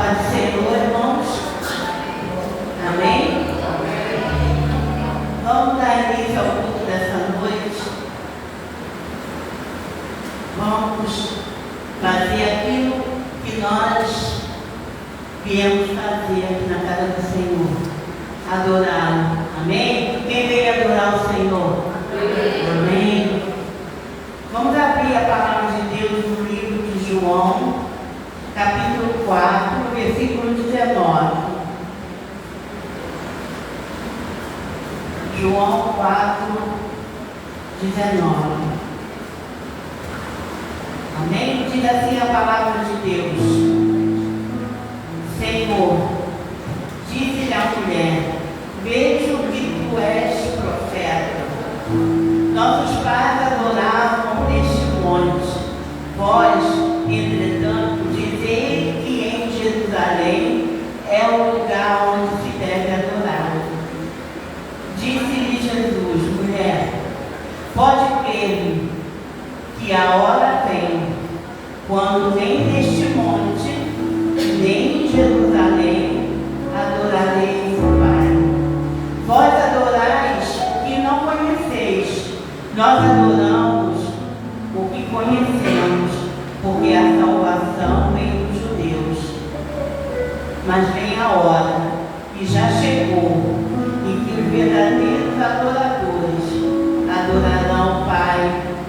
paz do Senhor, irmãos. Amém? Vamos dar início ao culto dessa noite. Vamos fazer aquilo que nós viemos fazer aqui na casa do Senhor. Adorá-lo. Amém? Quem veio adorar o Senhor? Amém. Vamos abrir a palavra de Deus no livro de João, capítulo 4, versículo 19. João 4, 19. Amém? Diz assim a palavra de Deus: Senhor, disse-lhe a mulher, vejo que tu és profeta. Nossos pais adoravam neste monte. Vós, entretanto, dizei que em Jerusalém é o lugar onde se deve adorar. Disse-lhe Jesus, mulher, pode crer-me que a hora vem, quando nem neste monte, nem em Jerusalém, adorareis o Pai. Vós adorais o que não conheceis, nós adoramos o que conhecemos, porque a salvação vem dos judeus. Mas vem a hora, e já chegou, em que os verdadeiros adoradores adorarão o Pai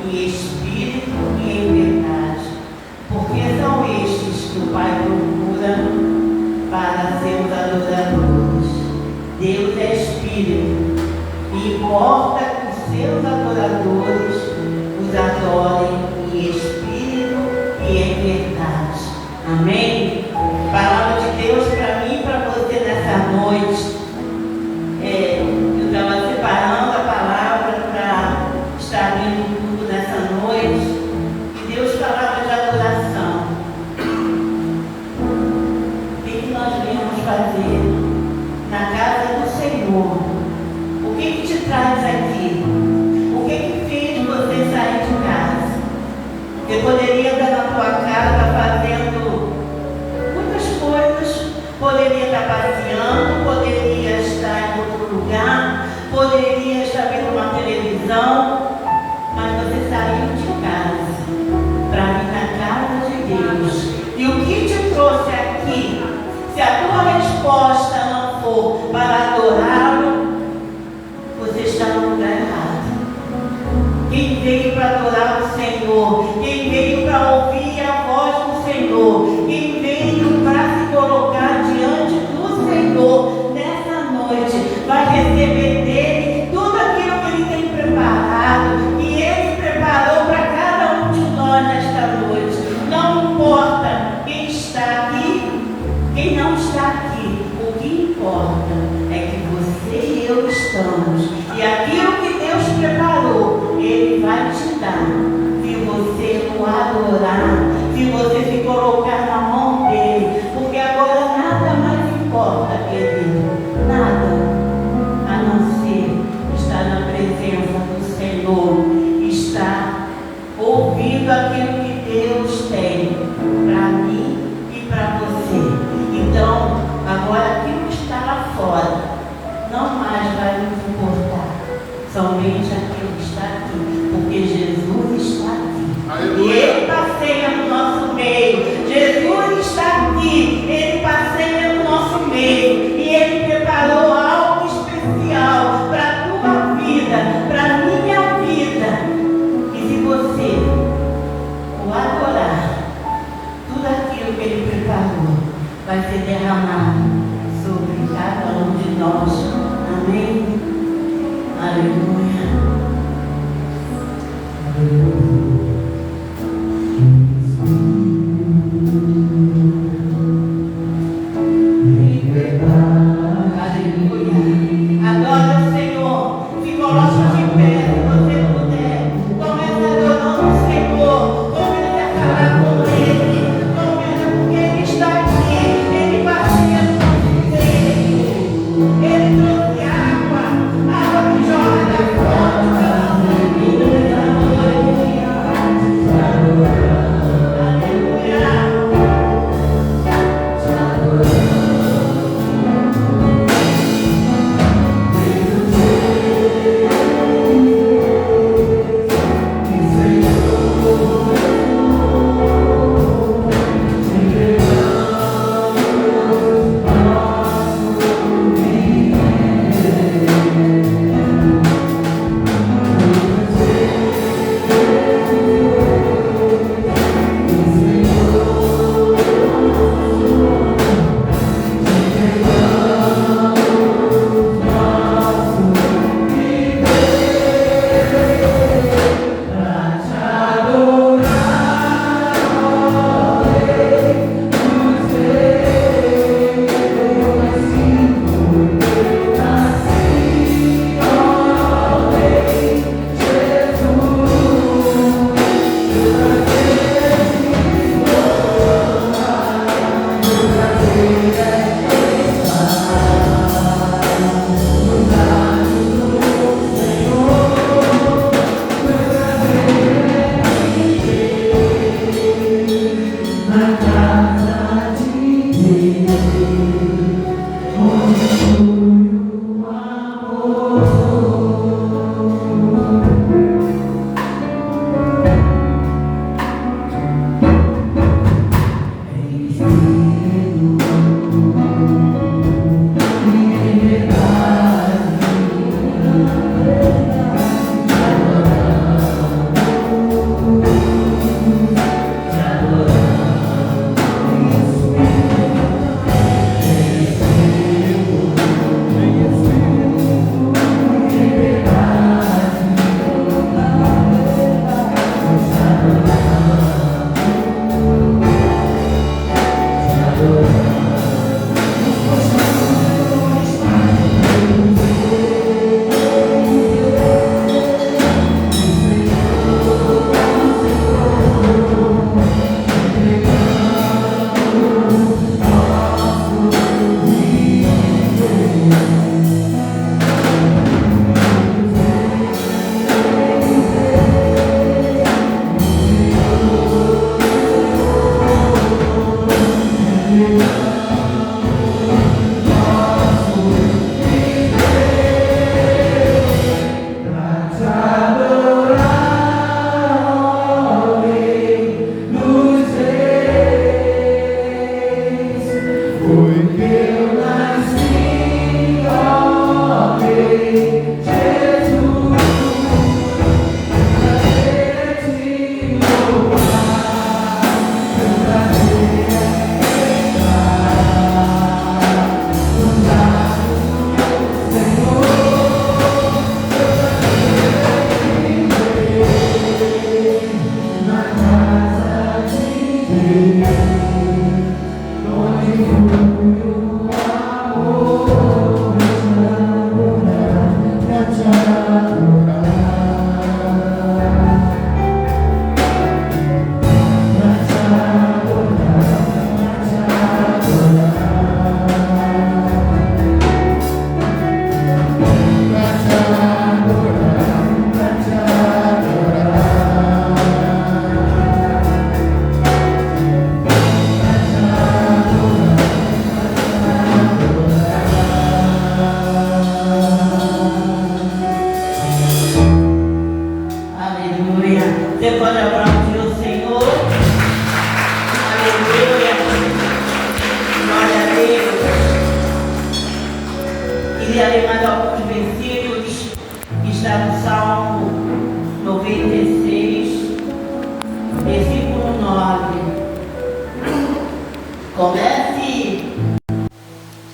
em espírito e em verdade, porque são estes que o Pai procura para seus adoradores. Deus é espírito, e importa que os seus adoradores os adorem em espírito e em verdade. Amém? Palavra de Deus para mim e para você nessa noite. Eu estava separando a palavra para estar vindo tudo nessa noite, e Deus falava de adoração. O que nós viemos fazer na casa do Senhor? O que te traz aqui? O que fez você sair de casa? Você poderia estar na tua casa fazendo muitas coisas, poderia estar passeando, poderia estar em outro lugar, poderia estar vendo uma televisão, mas você saiu de casa para vir na casa de Deus. E o que te trouxe aqui, se a tua resposta não for para adorá-lo, você está no lugar errado. Quem veio para adorar o Senhor, quem veio para ouvir a voz do Senhor, quem veio para se colocar diante do Senhor nessa noite, vai receber dele tudo aquilo que ele tem preparado, que ele preparou para cada um de nós nesta noite. Não importa quem está aqui, quem não está aqui, o que importa é que você e eu estamos, e aquilo que Deus preparou, Ele vai te dar, se você o adorar, se você se colocar na mão dele, porque agora nada mais importa, querido, nada, a não ser estar na presença do Senhor, estar ouvindo aquilo que Deus tem para mim e para você. Então, agora aquilo que está lá fora não mais vai nos importar, somente aquilo que está aqui, porque Jesus está aqui. E Ele passeia no nosso meio. Jesus está aqui, Ele passeia no nosso meio, e Ele preparou algo especial para a tua vida, para a minha vida. E se você o adorar, tudo aquilo que Ele preparou vai ser derramado sobre cada um de nós. Amém? Aleluia. Aleluia. Adora o Senhor. Se coloque de pé, se você puder. Comece adorando o Senhor. Comece a falar com Ele. Comece, porque Ele está aqui. Ele passeia no nosso meio. Ele trouxe água que jorra da fonte.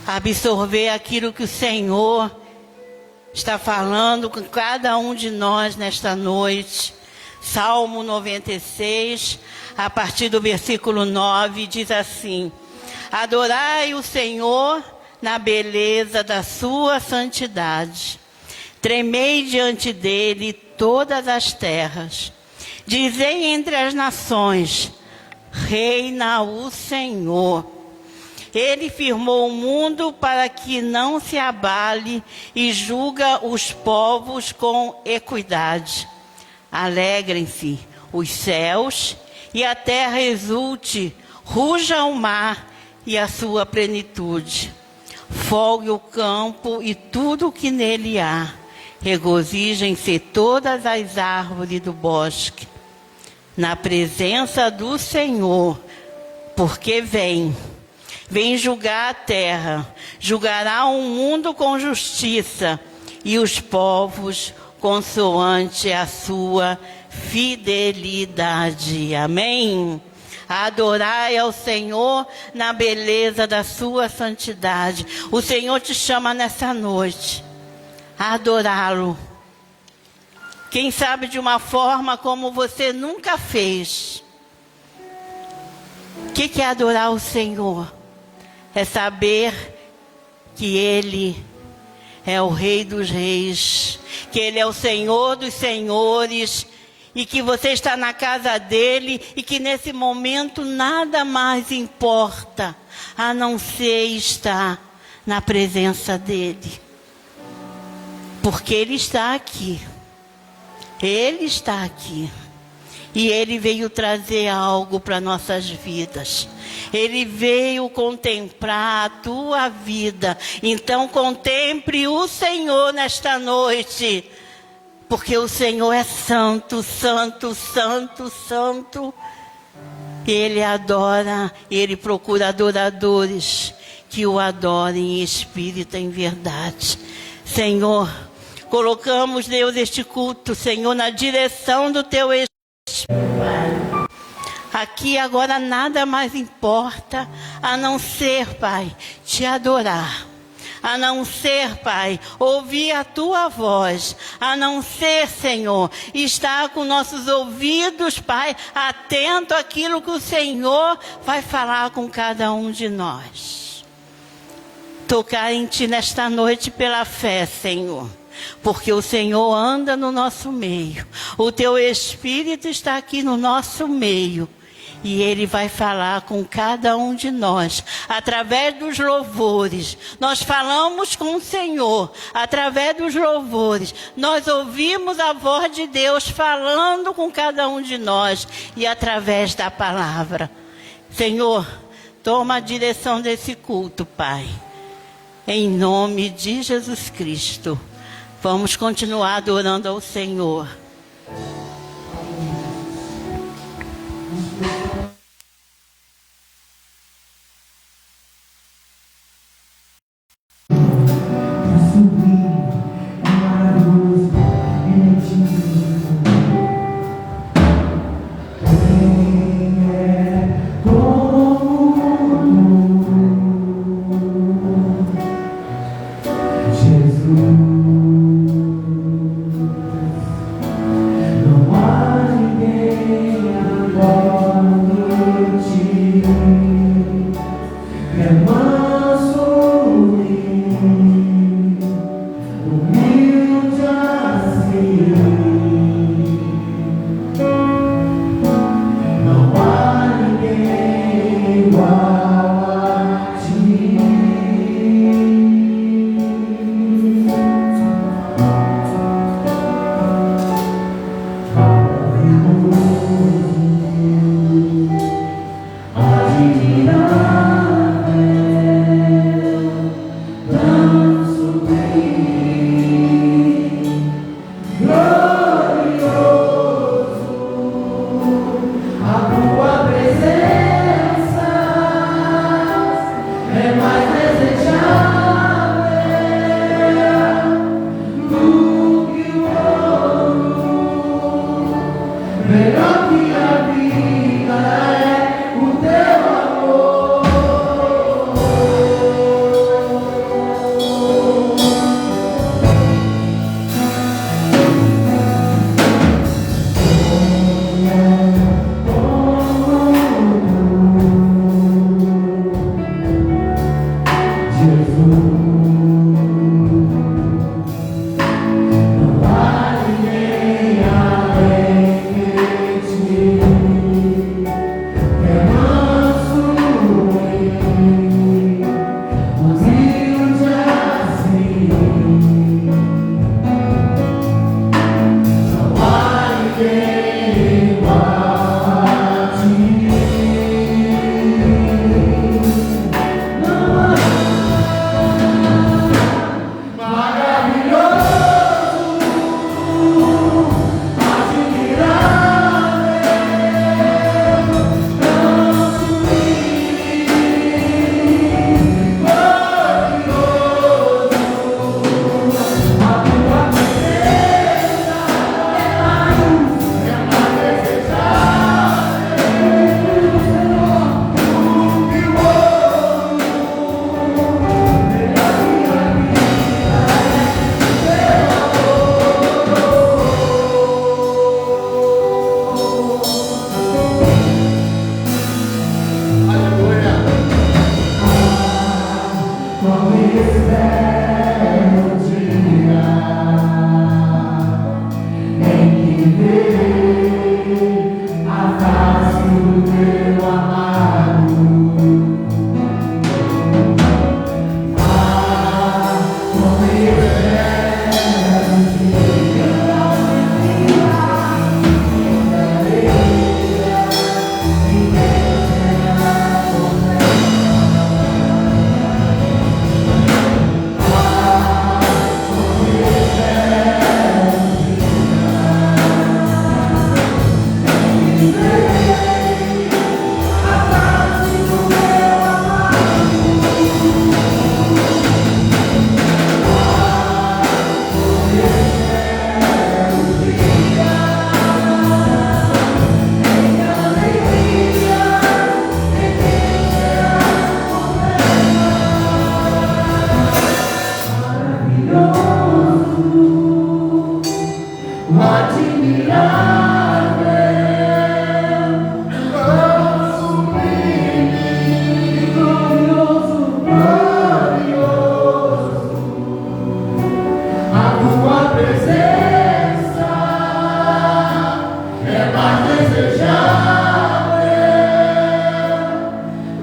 Absorver aquilo que o Senhor está falando com cada um de nós nesta noite. Salmo 96, a partir do versículo 9, diz assim: adorai o Senhor na beleza da sua santidade. Tremei diante dele todas as terras. Dizei entre as nações: reina o Senhor. Ele firmou o mundo para que não se abale e julga os povos com equidade. Alegrem-se os céus e a terra exulte, ruja o mar e a sua plenitude. Folgue o campo e tudo o que nele há. Regozijem-se todas as árvores do bosque. Na presença do Senhor, porque vem julgar a terra, julgará o mundo com justiça e os povos consoante a sua fidelidade. Amém? Adorai ao Senhor na beleza da sua santidade. O Senhor te chama nessa noite a adorá-lo. Quem sabe de uma forma como você nunca fez. O que é adorar o Senhor? É saber que Ele é o Rei dos Reis, que Ele é o Senhor dos Senhores, e que você está na casa dEle, e que nesse momento nada mais importa, a não ser estar na presença dEle. Porque Ele está aqui. Ele está aqui. E Ele veio trazer algo para nossas vidas. Ele veio contemplar a tua vida. Então contemple o Senhor nesta noite. Porque o Senhor é santo, santo, santo, santo. Ele adora, Ele procura adoradores que o adorem em espírito e em verdade. Senhor, colocamos, Deus, este culto, Senhor, na direção do Teu Espírito. Pai, aqui agora nada mais importa a não ser, Pai, Te adorar. A não ser, Pai, ouvir a Tua voz. A não ser, Senhor, estar com nossos ouvidos, Pai, atento àquilo que o Senhor vai falar com cada um de nós. Tocar em Ti nesta noite pela fé, Senhor. Porque o Senhor anda no nosso meio. O Teu Espírito está aqui no nosso meio. E Ele vai falar com cada um de nós, através dos louvores. Nós falamos com o Senhor, através dos louvores. Nós ouvimos a voz de Deus falando com cada um de nós. E através da palavra. Senhor, toma a direção desse culto, Pai. Em nome de Jesus Cristo. Vamos continuar adorando ao Senhor. Melhor que a vida é o Teu amor.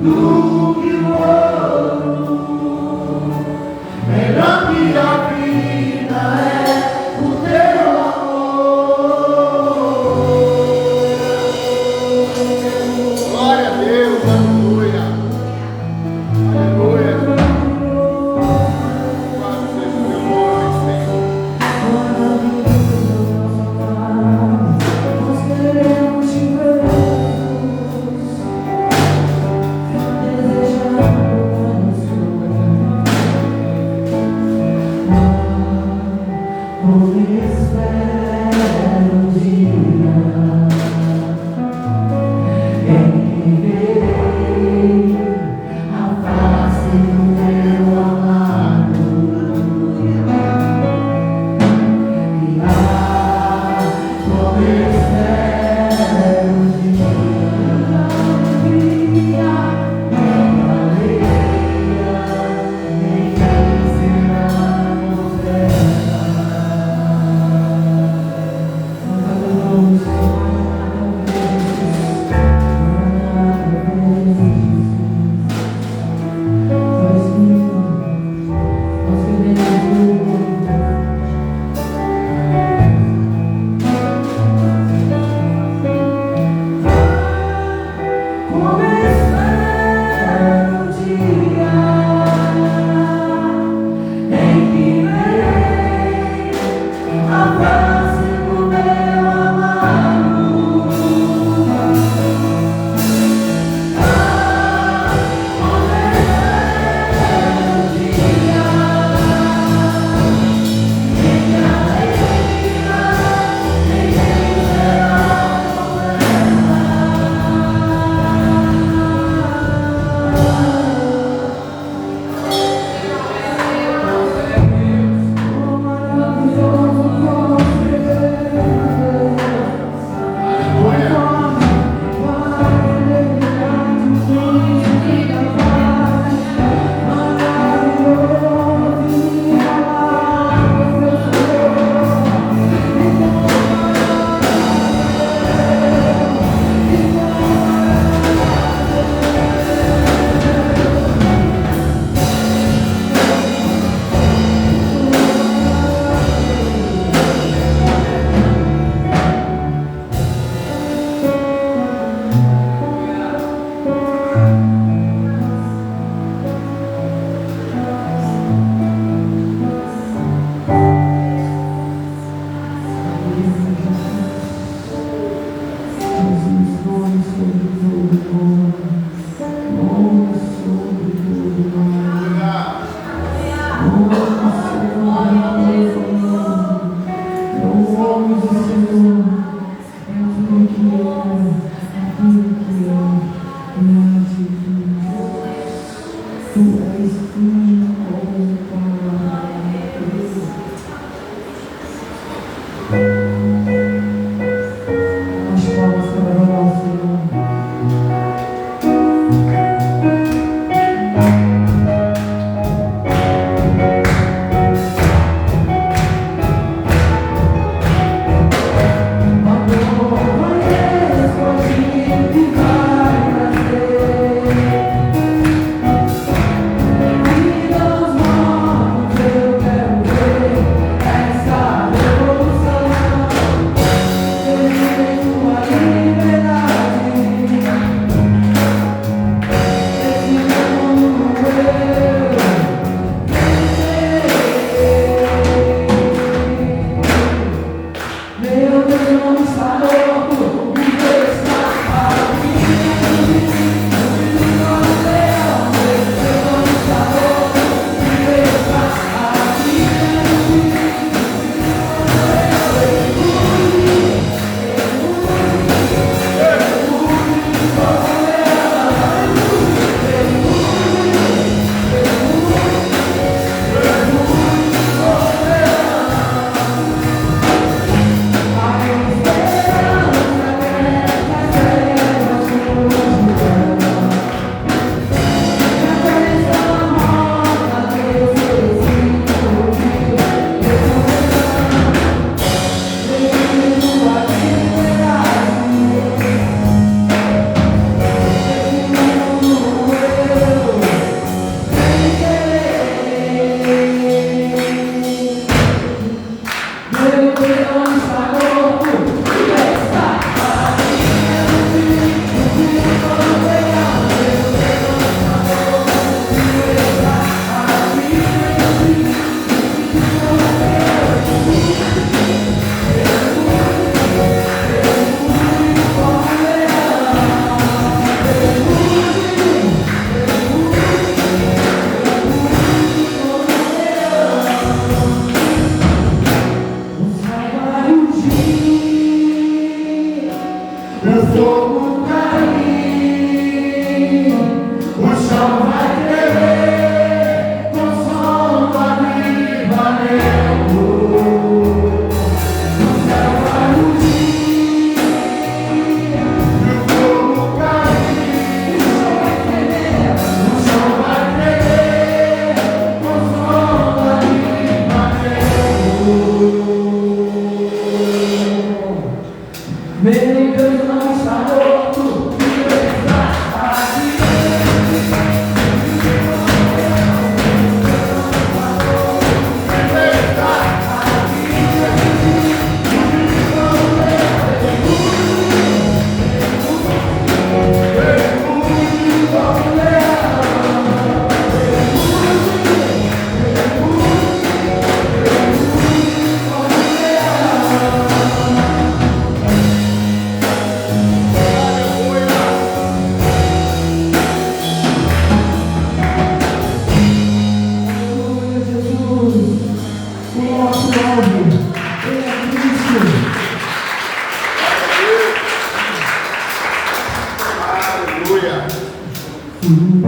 do que o ouro. Melhor que a vida é o teu amor. Glória a Deus, aleluia. Aleluia. Quase seja o teu nome, Senhor. Nós queremos te ver. Meu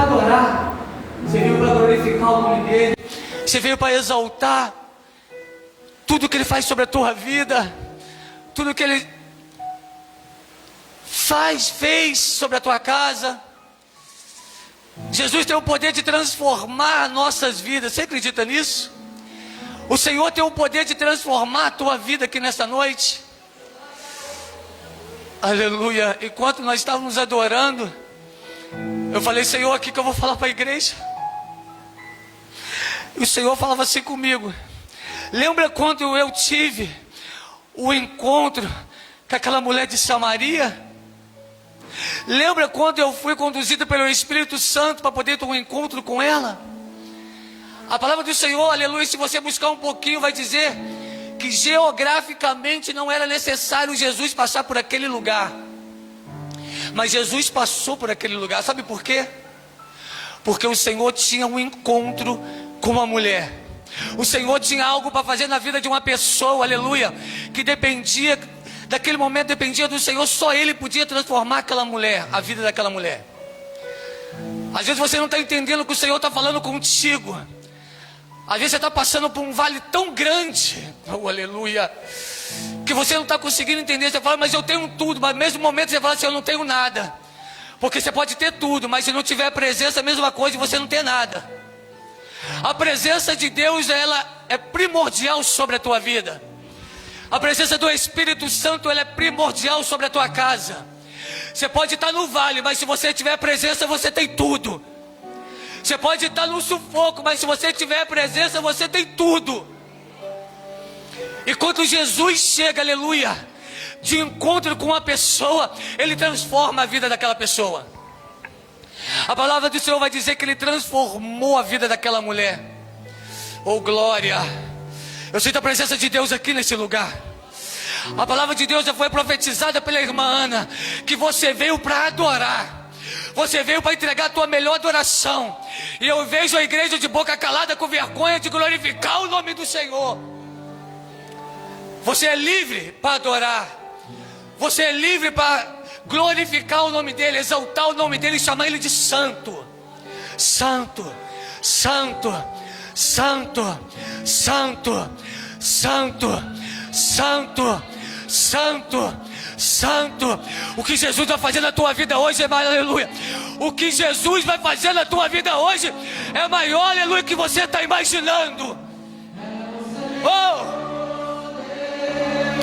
adorar, você veio para glorificar o nome dele, você veio para exaltar tudo que ele faz sobre a tua vida, tudo que ele fez sobre a tua casa. Jesus tem o poder de transformar nossas vidas. Você acredita nisso? O Senhor tem o poder de transformar a tua vida aqui nesta noite. Aleluia. Enquanto nós estávamos adorando, eu falei: Senhor, o que eu vou falar para a igreja? E o Senhor falava assim comigo: lembra quando eu tive o encontro com aquela mulher de Samaria? Lembra quando eu fui conduzido pelo Espírito Santo para poder ter um encontro com ela? A palavra do Senhor, aleluia, se você buscar um pouquinho, vai dizer que geograficamente não era necessário Jesus passar por aquele lugar, mas Jesus passou por aquele lugar. Sabe por quê? Porque o Senhor tinha um encontro com uma mulher. O Senhor tinha algo para fazer na vida de uma pessoa, aleluia, que dependia daquele momento, dependia do Senhor. Só Ele podia transformar aquela mulher, a vida daquela mulher. Às vezes você não está entendendo o que o Senhor está falando contigo. Às vezes você está passando por um vale tão grande, oh, aleluia, que você não está conseguindo entender. Você fala: mas eu tenho tudo. Mas no mesmo momento você fala assim: eu não tenho nada. Porque você pode ter tudo, mas se não tiver presença, a mesma coisa, e você não tem nada. A presença de Deus, ela é primordial sobre a tua vida. A presença do Espírito Santo, ela é primordial sobre a tua casa. Você pode estar no vale, mas se você tiver presença, você tem tudo. Você pode estar no sufoco, mas se você tiver presença, você tem tudo. E quando Jesus chega, aleluia, de encontro com uma pessoa, Ele transforma a vida daquela pessoa. A palavra do Senhor vai dizer que Ele transformou a vida daquela mulher. Oh, glória! Eu sinto a presença de Deus aqui nesse lugar. A palavra de Deus já foi profetizada pela irmã Ana, que você veio para adorar. Você veio para entregar a tua melhor adoração. E eu vejo a igreja de boca calada, com vergonha de glorificar o nome do Senhor. Você é livre para adorar. Você é livre para glorificar o nome dEle, exaltar o nome dEle e chamar Ele de santo. Santo, santo, santo, santo, santo, santo, santo, santo. O que Jesus vai fazer na tua vida hoje é maior, aleluia. O que Jesus vai fazer na tua vida hoje é maior, aleluia, que você está imaginando. Oh!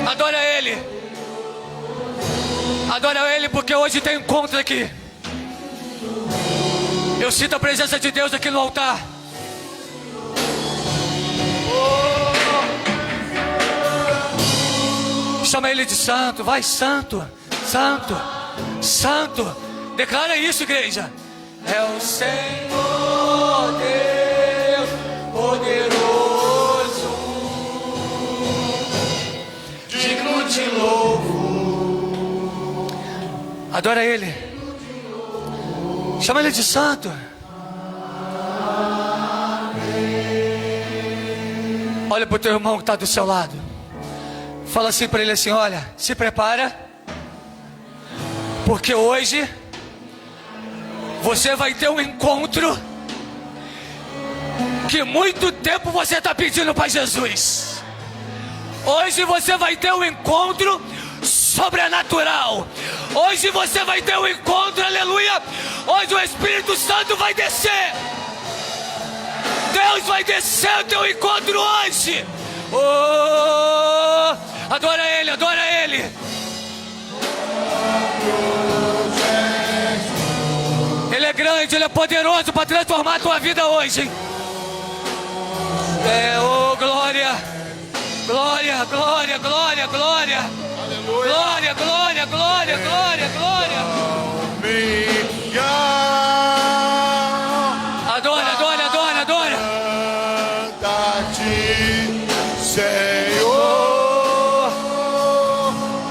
Adora Ele. Adora Ele, porque hoje tem encontro aqui. Eu sinto a presença de Deus aqui no altar. Chama Ele de santo. Vai, santo, santo, santo. Declara isso, igreja. É o Senhor Deus poderoso, digno de louvor. Adora Ele. Chama Ele de santo. Olha para o teu irmão que está do seu lado. Fala assim para ele assim: olha, se prepara, porque hoje você vai ter um encontro que muito tempo você está pedindo para Jesus. Hoje você vai ter um encontro sobrenatural. Hoje você vai ter um encontro, aleluia. Hoje o Espírito Santo vai descer. Deus vai descer o teu encontro hoje. Oh, adora Ele, adora Ele. Ele é grande, Ele é poderoso para transformar a tua vida hoje, hein? Oh, glória, glória, glória, glória, glória. Aleluia. Glória, glória, glória, glória, glória. Adora, adora, adora, adora. Canta-te, Senhor.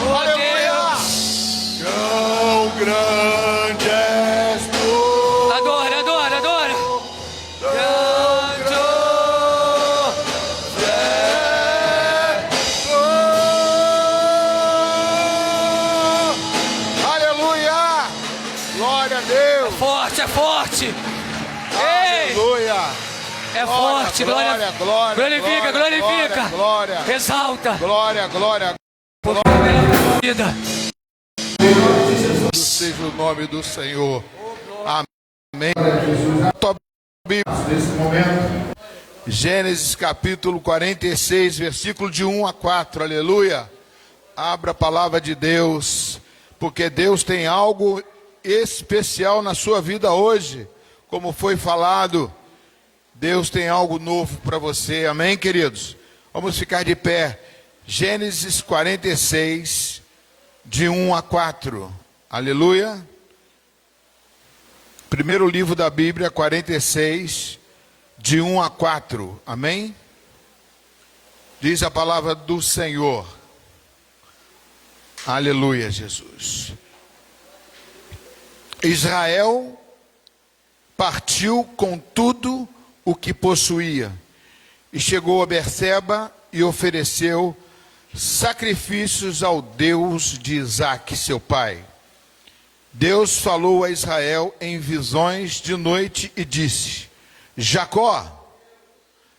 Oh, Aleluia. Tão grande és tu. adora, adora, adora. Aleluia. Ei! Aleluia. É forte, glória. Glorifica, glorifica. Glória. Exalta. Glória. Porque é a melhor vida. Seja o nome do Senhor. Amém. Nesse momento, Gênesis capítulo 46, versículo de 1 a 4. Aleluia. Abra a palavra de Deus, porque Deus tem algo especial na sua vida hoje. Como foi falado, Deus tem algo novo para você. Amém, queridos? Vamos ficar de pé. Gênesis 46, de 1 a 4. Aleluia. Primeiro livro da Bíblia, 46, de 1 a 4. Amém? Diz a palavra do Senhor. Aleluia, Jesus. Israel partiu com tudo o que possuía e chegou a Berseba e ofereceu sacrifícios ao Deus de Isaque, seu pai. Deus falou a Israel em visões de noite e disse: Jacó,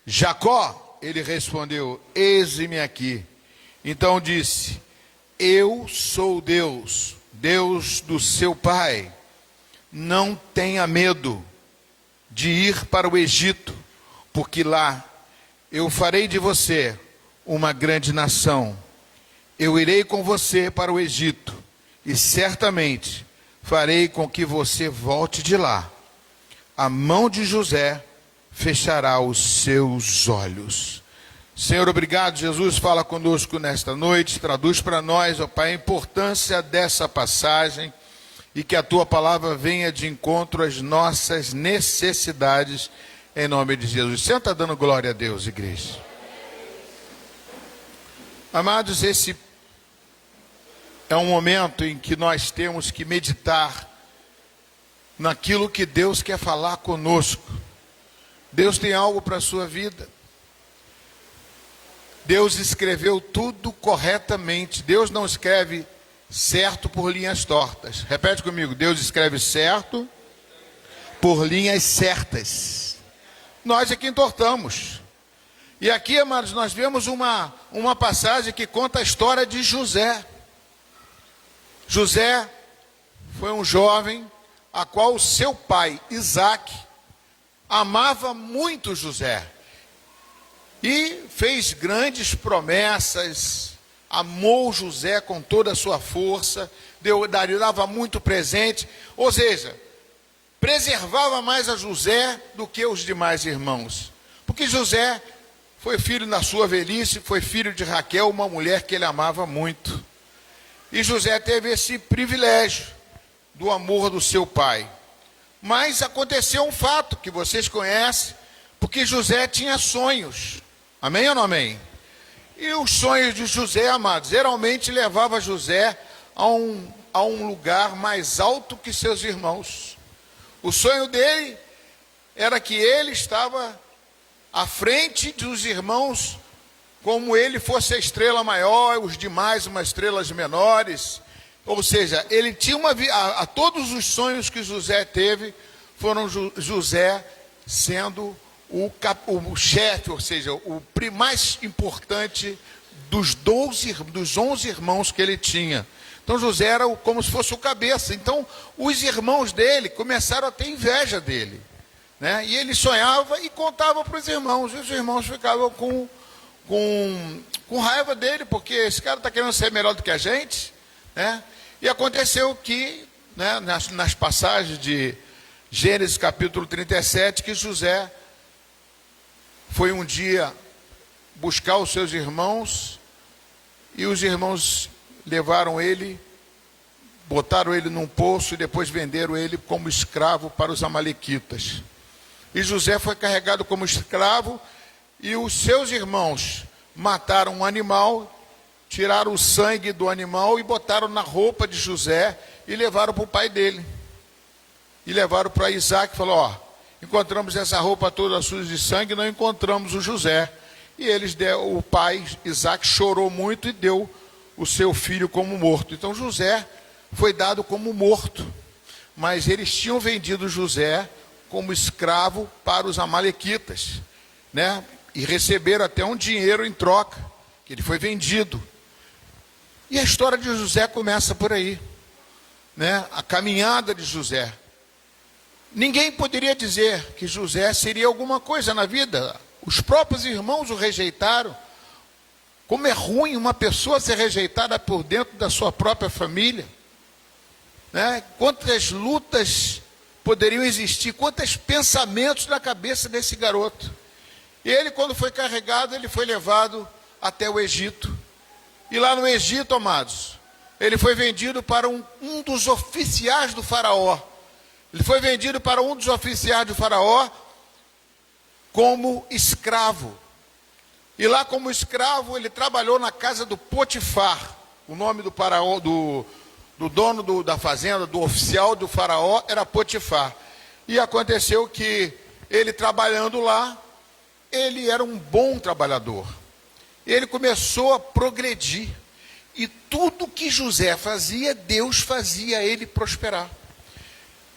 Jacó. Ele respondeu: eis-me aqui. Então disse: eu sou Deus, Deus do seu pai. Não tenha medo de ir para o Egito, porque lá eu farei de você uma grande nação. Eu irei com você para o Egito e certamente farei com que você volte de lá. A mão de José fechará os seus olhos. Senhor, obrigado. Jesus, fala conosco nesta noite. Traduz para nós, ó Pai, a importância dessa passagem e que a Tua palavra venha de encontro às nossas necessidades, em nome de Jesus. Senta dando glória a Deus, igreja. Amados, esse é um momento em que nós temos que meditar naquilo que Deus quer falar conosco. Deus tem algo para a sua vida. Deus escreveu tudo corretamente. Deus não escreve certo por linhas tortas. Repete comigo: Deus escreve certo por linhas certas. Nós é que entortamos. E aqui, amados, nós vemos uma passagem que conta a história de José. José foi um jovem a qual o seu pai, Isaque, amava muito José. E fez grandes promessas, amou José com toda a sua força, dava muito presente, ou seja, preservava mais a José do que os demais irmãos. Porque José foi filho na sua velhice, foi filho de Raquel, uma mulher que ele amava muito. E José teve esse privilégio do amor do seu pai. Mas aconteceu um fato que vocês conhecem, porque José tinha sonhos. Amém ou não amém? E os sonhos de José, amados, geralmente levava José a um lugar mais alto que seus irmãos. O sonho dele era que ele estava à frente dos irmãos, como ele fosse a estrela maior, os demais umas estrelas menores. Ou seja, ele tinha a todos os sonhos que José teve, foram José sendo o chefe, ou seja, o mais importante dos 11 irmãos que ele tinha. Então José era como se fosse o cabeça. Então os irmãos dele começaram a ter inveja dele, né? E ele sonhava e contava para os irmãos, e os irmãos ficavam com raiva dele, porque esse cara está querendo ser melhor do que a gente, né? E aconteceu que, né, nas passagens de Gênesis capítulo 37, que José foi um dia buscar os seus irmãos, e os irmãos levaram ele, botaram ele num poço e depois venderam ele como escravo para os amalequitas. E José foi carregado como escravo, e os seus irmãos mataram um animal, tiraram o sangue do animal e botaram na roupa de José e levaram para o pai dele. E levaram para Isaque e falou: ó, encontramos essa roupa toda suja de sangue, não encontramos o José. E o pai Isaque chorou muito e deu o seu filho como morto. Então José foi dado como morto, mas eles tinham vendido José como escravo para os amalequitas, né? E receberam até um dinheiro em troca, que ele foi vendido. E a história de José começa por aí, né? A caminhada de José. Ninguém poderia dizer que José seria alguma coisa na vida. Os próprios irmãos o rejeitaram. Como é ruim uma pessoa ser rejeitada por dentro da sua própria família, né? Quantas lutas poderiam existir, quantos pensamentos na cabeça desse garoto. E ele, quando foi carregado, ele foi levado até o Egito. E lá no Egito, amados, ele foi vendido para um dos oficiais do faraó. Ele foi vendido para um dos oficiais do faraó como escravo. E lá, como escravo, ele trabalhou na casa do Potifar. O nome do faraó, do dono da fazenda, do oficial do faraó, era Potifar. E aconteceu que ele, trabalhando lá, ele era um bom trabalhador. Ele começou a progredir. E tudo que José fazia, Deus fazia ele prosperar.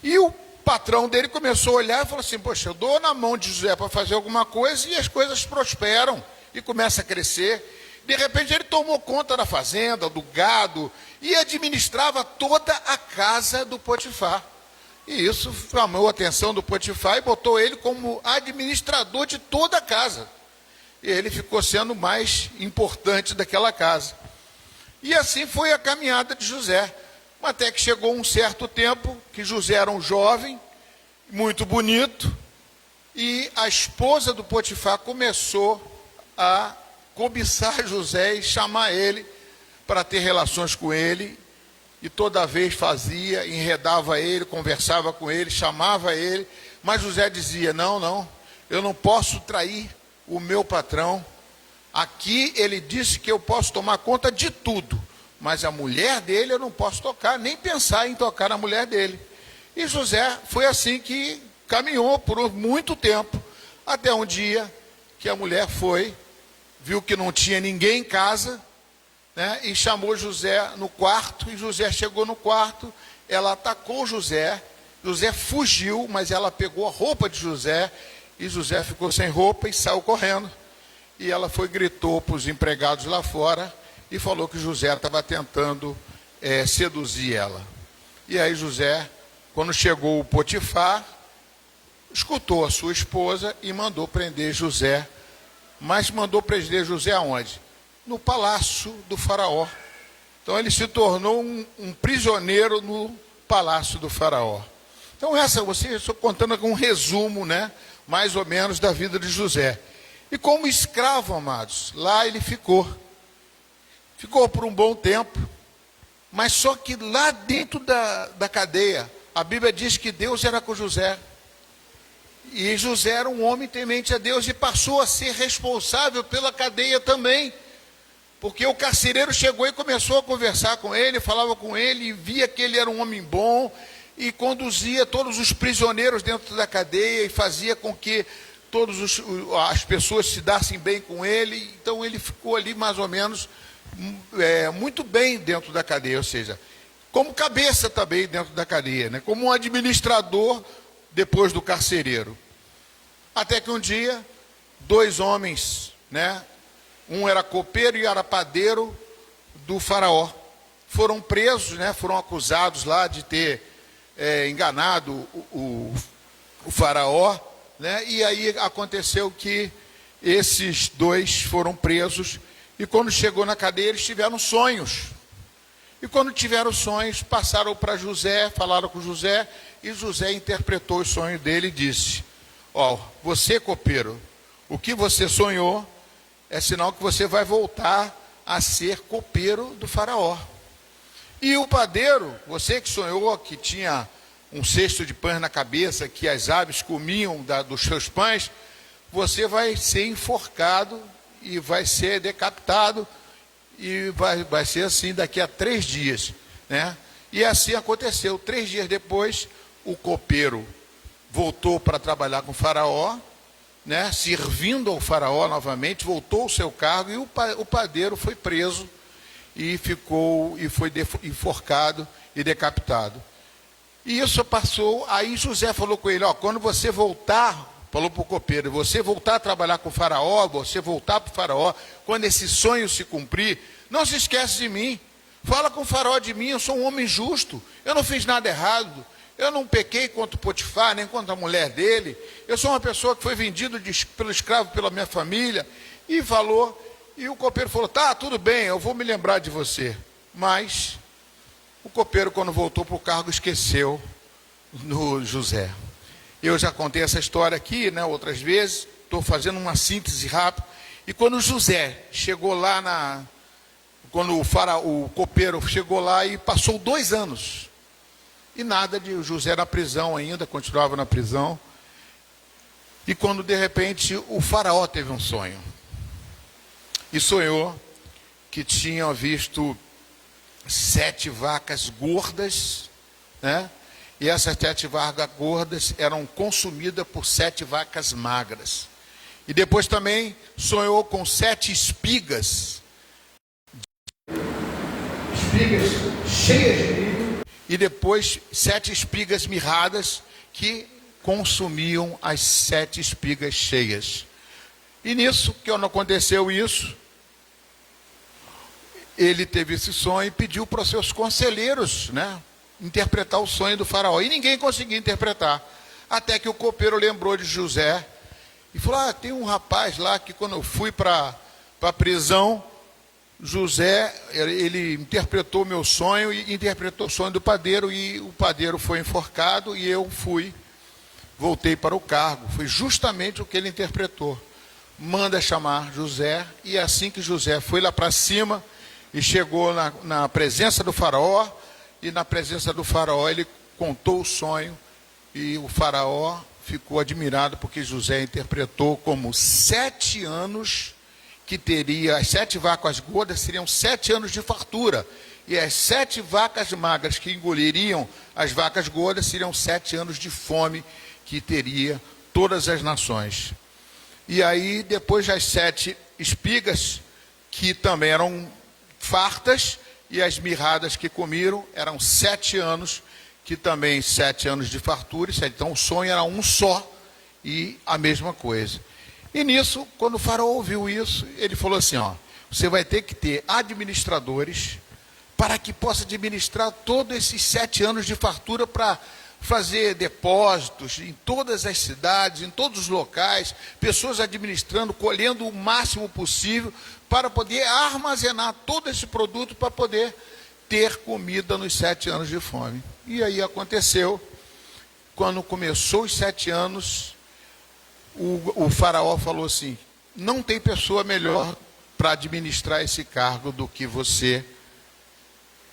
E o patrão dele começou a olhar e falou assim: poxa, eu dou na mão de José para fazer alguma coisa e as coisas prosperam e começa a crescer. De repente ele tomou conta da fazenda, do gado, e administrava toda a casa do Potifar. E isso chamou a atenção do Potifar e botou ele como administrador de toda a casa. E ele ficou sendo o mais importante daquela casa. E assim foi a caminhada de José. Até que chegou um certo tempo que José era um jovem, muito bonito, e a esposa do Potifar começou a cobiçar José e chamar ele para ter relações com ele, e toda vez fazia, enredava ele, conversava com ele, chamava ele, mas José dizia: não, eu não posso trair o meu patrão. Aqui ele disse que eu posso tomar conta de tudo, mas a mulher dele eu não posso tocar, nem pensar em tocar na mulher dele. E José foi assim que caminhou por muito tempo, até um dia que a mulher foi, viu que não tinha ninguém em casa, né, e chamou José no quarto, e José chegou no quarto, ela atacou José, José fugiu, mas ela pegou a roupa de José, e José ficou sem roupa e saiu correndo. E ela foi, gritou para os empregados lá fora, e falou que José estava tentando seduzir ela. E aí José, quando chegou o Potifar, escutou a sua esposa e mandou prender José. Mas mandou prender José aonde? No palácio do faraó. Então ele se tornou um prisioneiro no palácio do faraó. Então eu estou contando aqui um resumo, né, mais ou menos da vida de José. E como escravo, amados, lá ele ficou por um bom tempo, mas só que lá dentro da cadeia, a Bíblia diz que Deus era com José, e José era um homem temente a Deus, e passou a ser responsável pela cadeia também, porque o carcereiro chegou e começou a conversar com ele, falava com ele, e via que ele era um homem bom, e conduzia todos os prisioneiros dentro da cadeia, e fazia com que as pessoas se dassem bem com ele. Então ele ficou ali mais ou menos muito bem dentro da cadeia, ou seja, como cabeça também dentro da cadeia, né? Como um administrador depois do carcereiro. Até que um dia, dois homens, né? Um era copeiro e era padeiro do faraó, foram presos, né? Foram acusados lá de ter enganado o faraó, né? E aí aconteceu que esses dois foram presos, e quando chegou na cadeia eles tiveram sonhos. E quando tiveram sonhos, passaram para José, falaram com José, e José interpretou os sonhos dele e disse: você, copeiro, o que você sonhou é sinal que você vai voltar a ser copeiro do faraó. E o padeiro, você que sonhou que tinha um cesto de pães na cabeça, que as aves comiam dos seus pães, você vai ser enforcado e vai ser decapitado, e vai ser assim daqui a 3 dias, né? E assim aconteceu. 3 dias depois, o copeiro voltou para trabalhar com o faraó, né? Servindo ao faraó novamente, voltou ao seu cargo, e o padeiro foi preso e foi enforcado e decapitado. E isso passou, aí José falou com ele, ó, quando você voltar, falou para o copeiro, você voltar a trabalhar com o faraó, você voltar para o faraó, quando esse sonho se cumprir, não se esquece de mim, fala com o faraó de mim, eu sou um homem justo, eu não fiz nada errado, eu não pequei contra o Potifar, nem contra a mulher dele, eu sou uma pessoa que foi vendida pelo escravo pela minha família, e falou, e o copeiro falou, tá, tudo bem, eu vou me lembrar de você, mas o copeiro, quando voltou para o cargo, esqueceu no José. Eu já contei essa história aqui, né, outras vezes, estou fazendo uma síntese rápida. E quando José chegou lá quando o copeiro chegou lá e passou 2 anos. E nada de José na prisão ainda, continuava na prisão. E quando de repente o faraó teve um sonho. E sonhou que tinha visto 7 vacas gordas, né? E essas 7 vacas gordas eram consumidas por 7 vacas magras. E depois também sonhou com 7 espigas cheias de milho, e depois 7 espigas mirradas que consumiam as 7 espigas cheias. E nisso, que não aconteceu isso, ele teve esse sonho e pediu para os seus conselheiros, né, interpretar o sonho do faraó. E ninguém conseguia interpretar. Até que o copeiro lembrou de José e falou, tem um rapaz lá que quando eu fui para a prisão, José, ele interpretou meu sonho e interpretou o sonho do padeiro, e o padeiro foi enforcado e eu voltei para o cargo. Foi justamente o que ele interpretou. Manda chamar José, e assim que José foi lá para cima e chegou na presença do faraó, e na presença do faraó ele contou o sonho, e o faraó ficou admirado porque José interpretou como 7 anos que teria, as 7 vacas gordas seriam 7 anos de fartura, e as 7 vacas magras que engoliriam as vacas gordas seriam 7 anos de fome que teria todas as nações. E aí depois das 7 espigas, que também eram fartas, e as mirradas que comeram, eram 7 anos, que também 7 anos de fartura, então o sonho era um só, e a mesma coisa. E nisso, quando o faraó ouviu isso, ele falou assim, você vai ter que ter administradores, para que possa administrar todos esses 7 anos de fartura, para fazer depósitos em todas as cidades, em todos os locais, pessoas administrando, colhendo o máximo possível, para poder armazenar todo esse produto, para poder ter comida nos 7 anos de fome. E aí aconteceu, quando começou os 7 anos, o faraó falou assim, não tem pessoa melhor para administrar esse cargo do que você,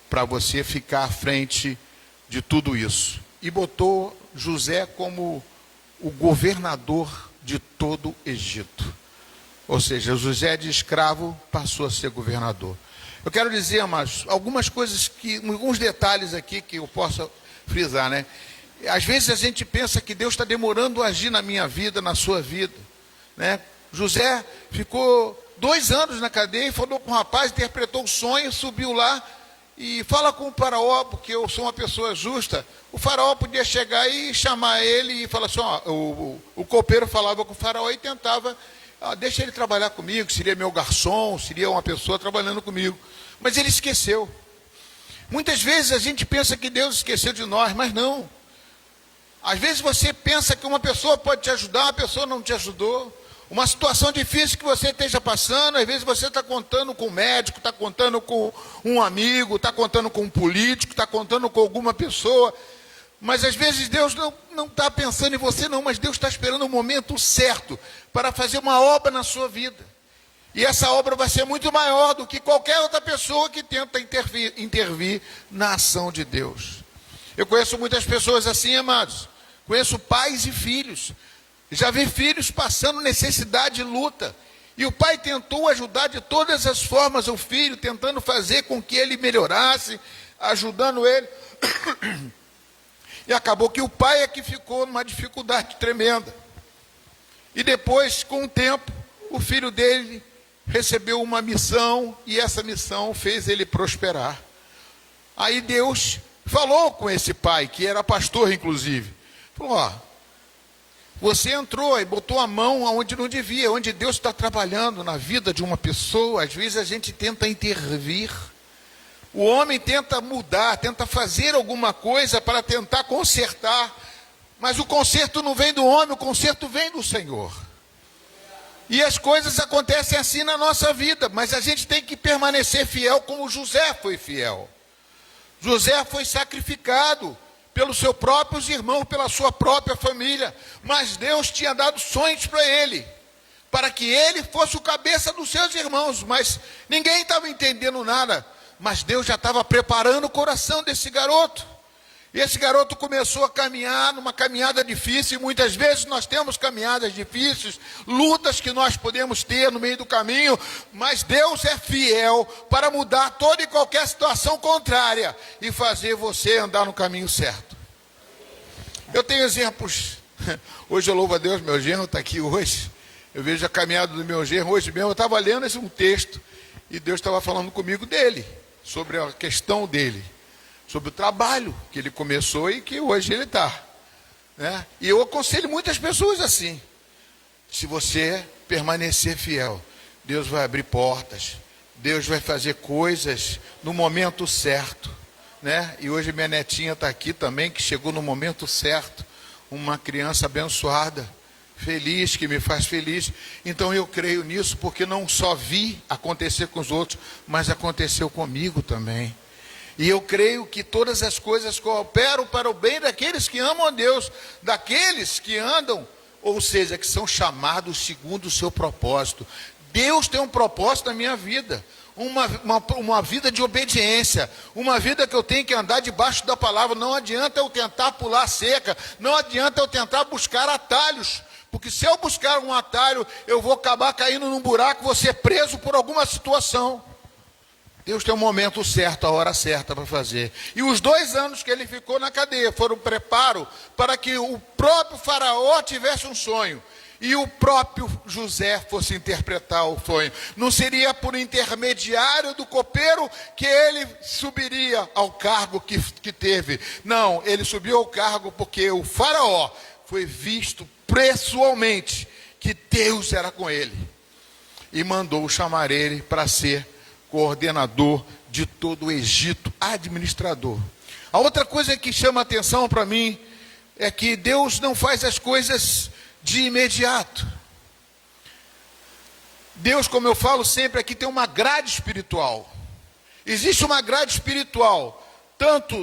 para você ficar à frente de tudo isso. E botou José como o governador de todo o Egito. Ou seja, José de escravo passou a ser governador. Eu quero dizer, mas algumas coisas, alguns detalhes aqui que eu possa frisar, né? Às vezes a gente pensa que Deus está demorando a agir na minha vida, na sua vida, né? José ficou 2 anos na cadeia, falou com o rapaz, interpretou o sonho, subiu lá e fala com o faraó, porque eu sou uma pessoa justa. O faraó podia chegar e chamar ele e falar assim, o copeiro falava com o faraó e tentava, deixa ele trabalhar comigo, seria meu garçom, seria uma pessoa trabalhando comigo. Mas ele esqueceu. Muitas vezes a gente pensa que Deus esqueceu de nós, mas não. Às vezes você pensa que uma pessoa pode te ajudar, uma pessoa não te ajudou. Uma situação difícil que você esteja passando, às vezes você está contando com um médico, está contando com um amigo, está contando com um político, está contando com alguma pessoa. Mas às vezes Deus não está pensando em você não, mas Deus está esperando o momento certo para fazer uma obra na sua vida. E essa obra vai ser muito maior do que qualquer outra pessoa que tenta intervir na ação de Deus. Eu conheço muitas pessoas assim, amados. Conheço pais e filhos. Já vi filhos passando necessidade e luta. E o pai tentou ajudar de todas as formas o filho, tentando fazer com que ele melhorasse, ajudando ele. E acabou que o pai é que ficou numa dificuldade tremenda. E depois, com o tempo, o filho dele recebeu uma missão, e essa missão fez ele prosperar. Aí Deus falou com esse pai, que era pastor inclusive. Falou, ó, você entrou e botou a mão onde não devia, onde Deus está trabalhando na vida de uma pessoa. Às vezes a gente tenta intervir. O homem tenta mudar, tenta fazer alguma coisa para tentar consertar. Mas o conserto não vem do homem, o conserto vem do Senhor. E as coisas acontecem assim na nossa vida, mas a gente tem que permanecer fiel como José foi fiel. José foi sacrificado pelos seus próprios irmãos, pela sua própria família, mas Deus tinha dado sonhos para ele, para que ele fosse o cabeça dos seus irmãos, mas ninguém estava entendendo nada, mas Deus já estava preparando o coração desse garoto. E esse garoto começou a caminhar numa caminhada difícil, e muitas vezes nós temos caminhadas difíceis, lutas que nós podemos ter no meio do caminho, mas Deus é fiel para mudar toda e qualquer situação contrária e fazer você andar no caminho certo. Eu tenho exemplos. Hoje eu louvo a Deus, meu genro está aqui hoje. Eu vejo a caminhada do meu genro hoje mesmo. Eu estava lendo um texto e Deus estava falando comigo dele, sobre a questão dele, sobre o trabalho que ele começou e que hoje ele está, né? E eu aconselho muitas pessoas assim: se você permanecer fiel, Deus vai abrir portas, Deus vai fazer coisas no momento certo, né? E hoje minha netinha está aqui também, que chegou no momento certo, uma criança abençoada, feliz, que me faz feliz. Então eu creio nisso, porque não só vi acontecer com os outros, mas aconteceu comigo também. E eu creio que todas as coisas cooperam para o bem daqueles que amam a Deus, daqueles que andam, ou seja, que são chamados segundo o seu propósito. Deus tem um propósito na minha vida, uma vida de obediência, uma vida que eu tenho que andar debaixo da palavra. Não adianta eu tentar pular a cerca, não adianta eu tentar buscar atalhos, porque se eu buscar um atalho, eu vou acabar caindo num buraco, vou ser preso por alguma situação. Deus tem um momento certo, a hora certa para fazer. E os 2 anos que ele ficou na cadeia foram um preparo para que o próprio faraó tivesse um sonho e o próprio José fosse interpretar o sonho. Não seria por intermediário do copeiro que ele subiria ao cargo que teve. Não, ele subiu ao cargo porque o faraó foi visto pessoalmente que Deus era com ele e mandou chamar ele para ser coordenador de todo o Egito, administrador. A outra coisa que chama a atenção para mim é que Deus não faz as coisas de imediato. Deus, como eu falo sempre aqui, tem uma grade espiritual. Existe uma grade espiritual, tanto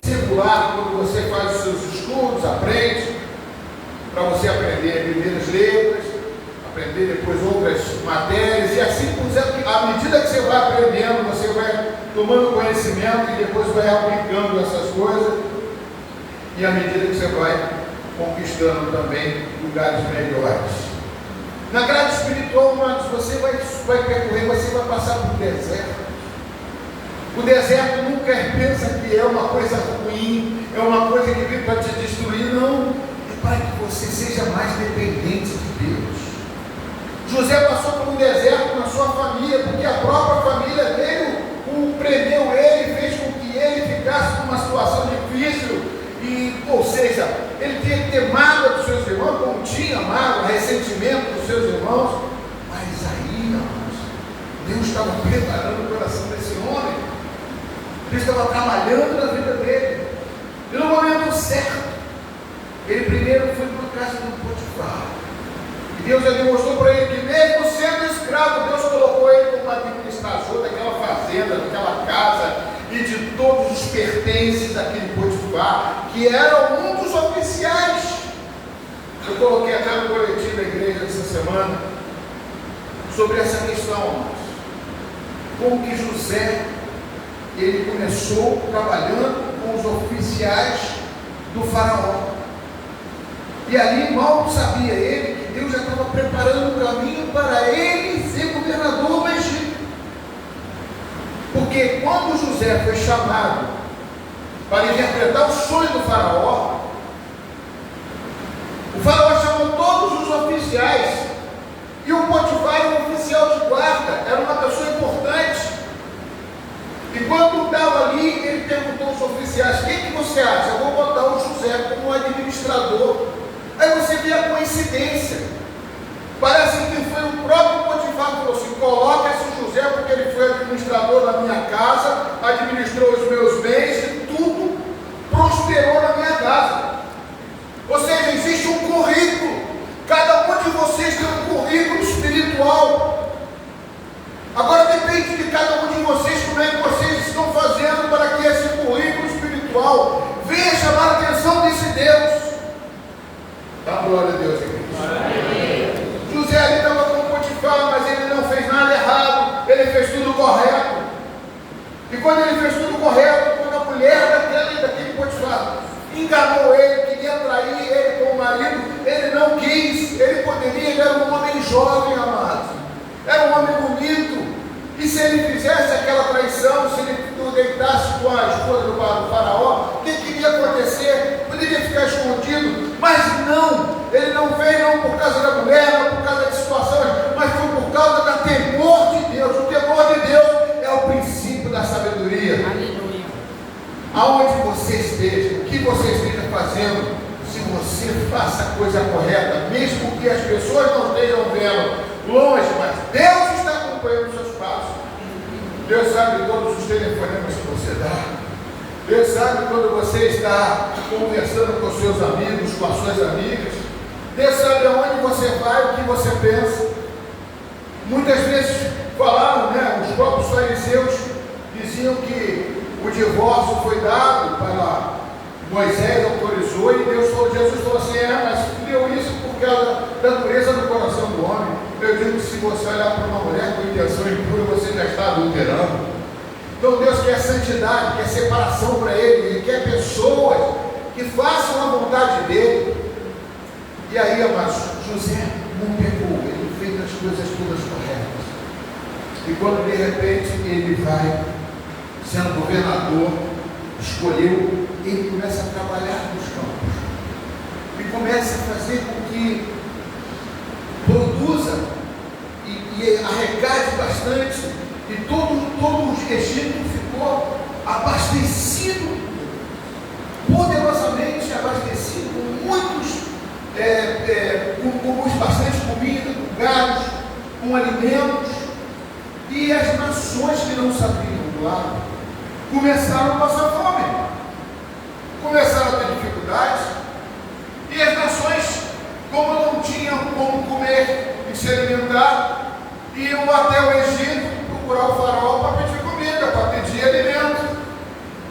circular, quando você faz os seus estudos, aprende, para você aprender primeiras letras, aprender depois outras matérias, e assim por diante. À medida que você vai aprendendo, você vai tomando conhecimento e depois vai aplicando essas coisas, e à medida que você vai conquistando também lugares melhores. Na grade espiritual, você vai percorrer, você vai passar por deserto. O deserto nunca pensa que é uma coisa ruim, é uma coisa que vem para te destruir. Não, é para que você seja mais dependente de Deus. José passou por um deserto na sua família, porque a própria família dele o prendeu ele, fez com que ele ficasse numa situação difícil, ou seja, ele tinha que ter mágoa dos seus irmãos, como tinha mágoa, ressentimento dos seus irmãos, mas aí, irmãos, Deus estava preparando o coração desse homem, Deus estava trabalhando na vida dele, e no momento certo, ele primeiro foi para a casa do Potifar. Deus já demonstrou para ele que mesmo sendo escravo, Deus colocou ele como administrador daquela fazenda, daquela casa e de todos os pertences daquele Potifar, que era um dos oficiais. Eu coloquei até no coletivo da igreja essa semana sobre essa questão, irmãos. Como que José, ele começou trabalhando com os oficiais do faraó. E ali mal sabia ele que Deus já estava preparando o caminho para ele ser governador do Egito. Porque quando José foi chamado para interpretar o sonho do faraó, o faraó chamou todos os oficiais, e o Potifar era um oficial de guarda, era uma pessoa importante. E quando estava ali, ele perguntou aos oficiais: o que você acha? Eu vou botar o José como administrador. Aí você vê a coincidência. Parece que foi o próprio Potifar que falou assim: coloca esse José, porque ele foi administrador da minha casa, administrou os meus bens e tudo prosperou na minha casa. Ou seja, existe um currículo. Cada um de vocês tem um currículo espiritual. Agora depende de cada um de vocês como é que vocês estão fazendo para que esse currículo espiritual venha chamar a atenção desse Deus. Dá glória a Deus, igreja. José ali estava com o Potifar, mas ele não fez nada errado, ele fez tudo correto. E quando ele fez tudo correto, quando a mulher daquele Potifar enganou ele, queria trair ele como marido, ele não quis. Ele poderia, ele era um homem jovem, amado, era um homem bonito, e se ele fizesse aquela traição, se ele deitasse com a esposa do faraó, o que iria acontecer? Poderia ficar escondido, mas não, ele não veio não por causa da mulher, não por causa de situações, mas foi por causa do temor de Deus. O temor de Deus é o princípio da sabedoria. Aleluia. Aonde você esteja, o que você esteja fazendo, se você faça a coisa correta, mesmo que as pessoas não estejam vendo longe, mas Deus está acompanhando os seus passos. Deus sabe todos os telefonemas que você dá. Deus sabe quando você está conversando com os seus amigos, com as suas amigas. Deus sabe aonde você vai, o que você pensa. Muitas vezes falaram, os próprios fariseus diziam que o divórcio foi dado para Moisés, autorizou, e Jesus falou assim: mas deu isso por causa da dureza do coração do homem. Eu digo que se você olhar para uma mulher com intenção impura, você já está adulterando. Então Deus quer santidade, quer separação para Ele quer pessoas que façam a vontade dEle. E aí, amados, José não pecou, ele fez as coisas todas corretas. E quando de repente ele vai, sendo governador, escolheu, ele começa a trabalhar nos campos e começa a fazer com que produza e arrecade bastante, e todo o Egito ficou abastecido, poderosamente abastecido, com muitos, com bastante comida, com gados, com alimentos. E as nações que não sabiam do lado começaram a passar fome, começaram a ter dificuldades, e as nações, como não tinham como comer e se alimentar, iam até o Egito procurar o faraó para pedir comida, para pedir alimento.